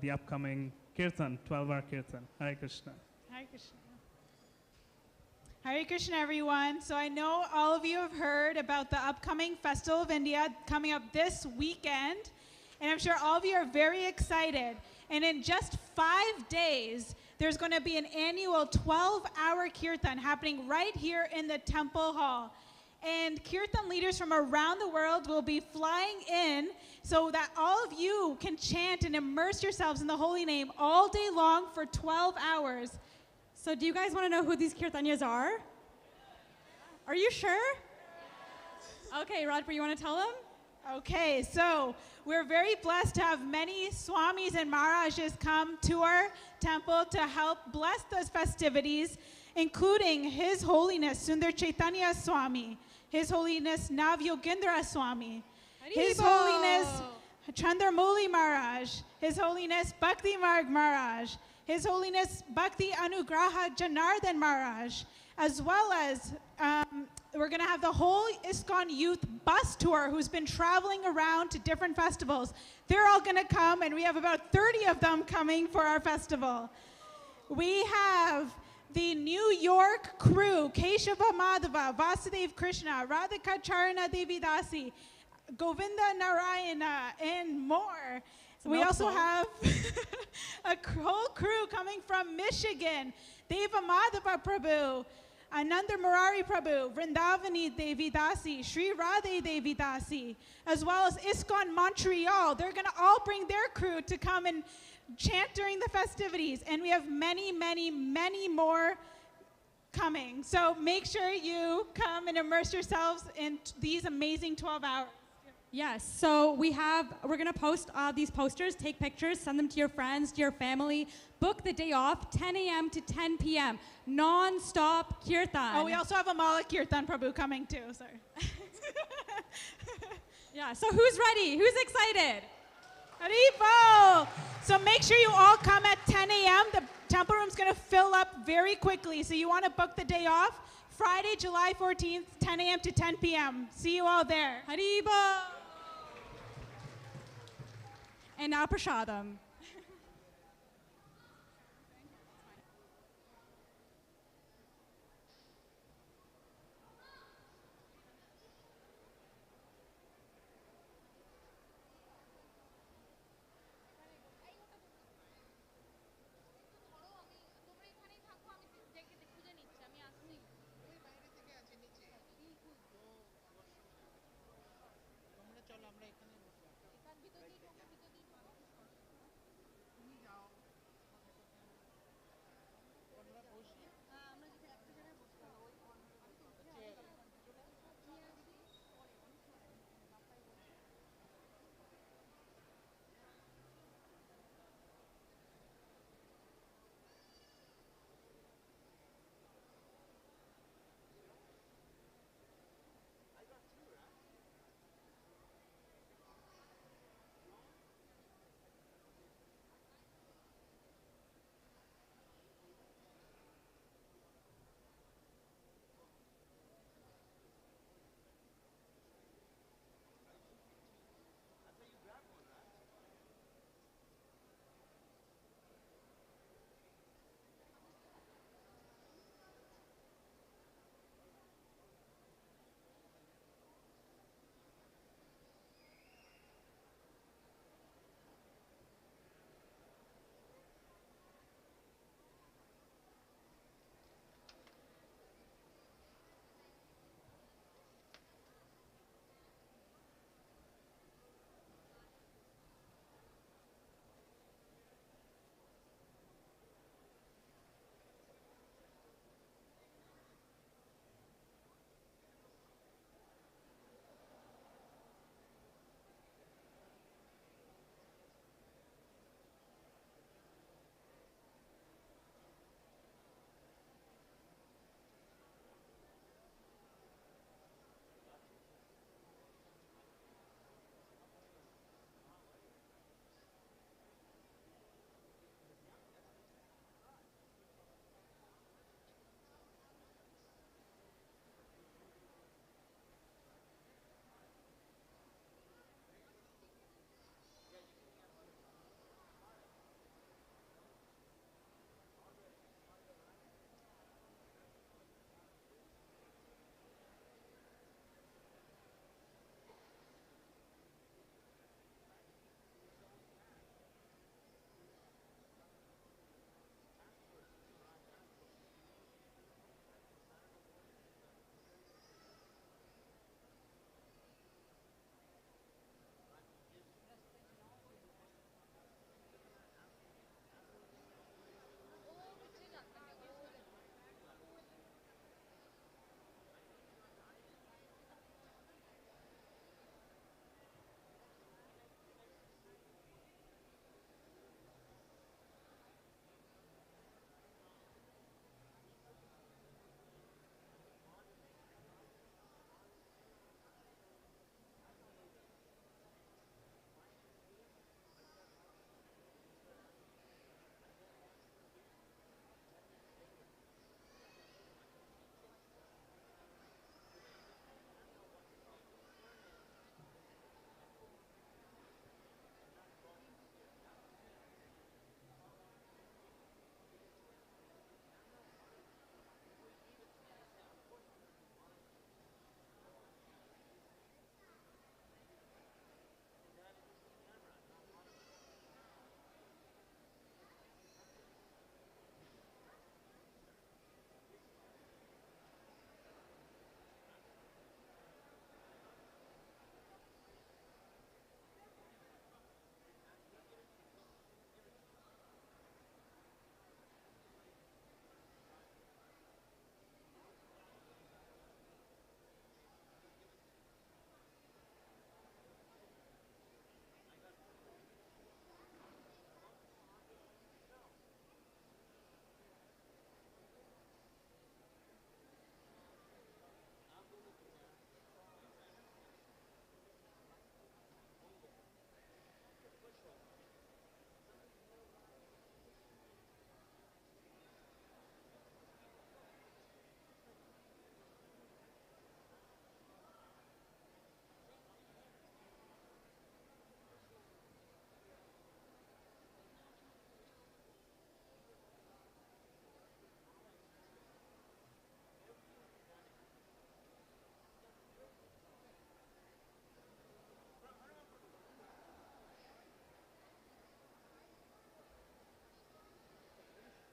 Speaker 4: the upcoming Kirtan, 12-hour Kirtan. Hare Krishna.
Speaker 6: Hare Krishna. Hare Krishna, everyone. So I know all of you have heard about the upcoming Festival of India coming up this weekend, and I'm sure all of you are very excited. And in just 5 days, there's going to be an annual 12-hour Kirtan happening right here in the Temple Hall. And Kirtan leaders from around the world will be flying in so that all of you can chant and immerse yourselves in the holy name all day long for 12 hours.
Speaker 2: So do you guys want to know who these Kirtanyas are? Are you sure? Okay, Radhpur, you want to tell them?
Speaker 6: Okay, so we're very blessed to have many Swamis and Maharajas come to our temple to help bless those festivities, including His Holiness Sundar Chaitanya Swami, His Holiness Nav Yogendra Swami, His
Speaker 2: Haribo.
Speaker 6: Holiness Chandramouli Maharaj, His Holiness Bhakti Marg Maharaj, His Holiness Bhakti Anugraha Janardhan Maharaj, as well as we're going to have the whole ISKCON Youth bus tour who's been traveling around to different festivals. They're all going to come, and we have about 30 of them coming for our festival. We have the New York crew, Keshava Madhava, Vasudev Krishna, Radhika Charana Devi Dasi, Govinda Narayana, and more. We also have a whole crew coming from Michigan, Deva Madhava Prabhu, Ananda Murari Prabhu, Vrindavani Devi Dasi, Sri Radhe Devi Dasi, as well as ISKCON Montreal. They're going to all bring their crew to come and chant during the festivities. And we have many, many, many more coming. So make sure you come and immerse yourselves in these amazing 12 hours.
Speaker 2: Yes, so we're going to post these posters, take pictures, send them to your friends, to your family. Book the day off, 10 a.m. to 10 p.m. Non-stop Kirtan.
Speaker 6: Oh, we also have Amala Kirtan Prabhu coming too, sorry.
Speaker 2: Yeah, so who's ready? Who's excited?
Speaker 6: Haribo! So make sure you all come at 10 a.m. The temple room's going to fill up very quickly. So you want to book the day off, Friday, July 14th, 10 a.m. to 10 p.m. See you all there.
Speaker 2: Haribo! And now Prashadam.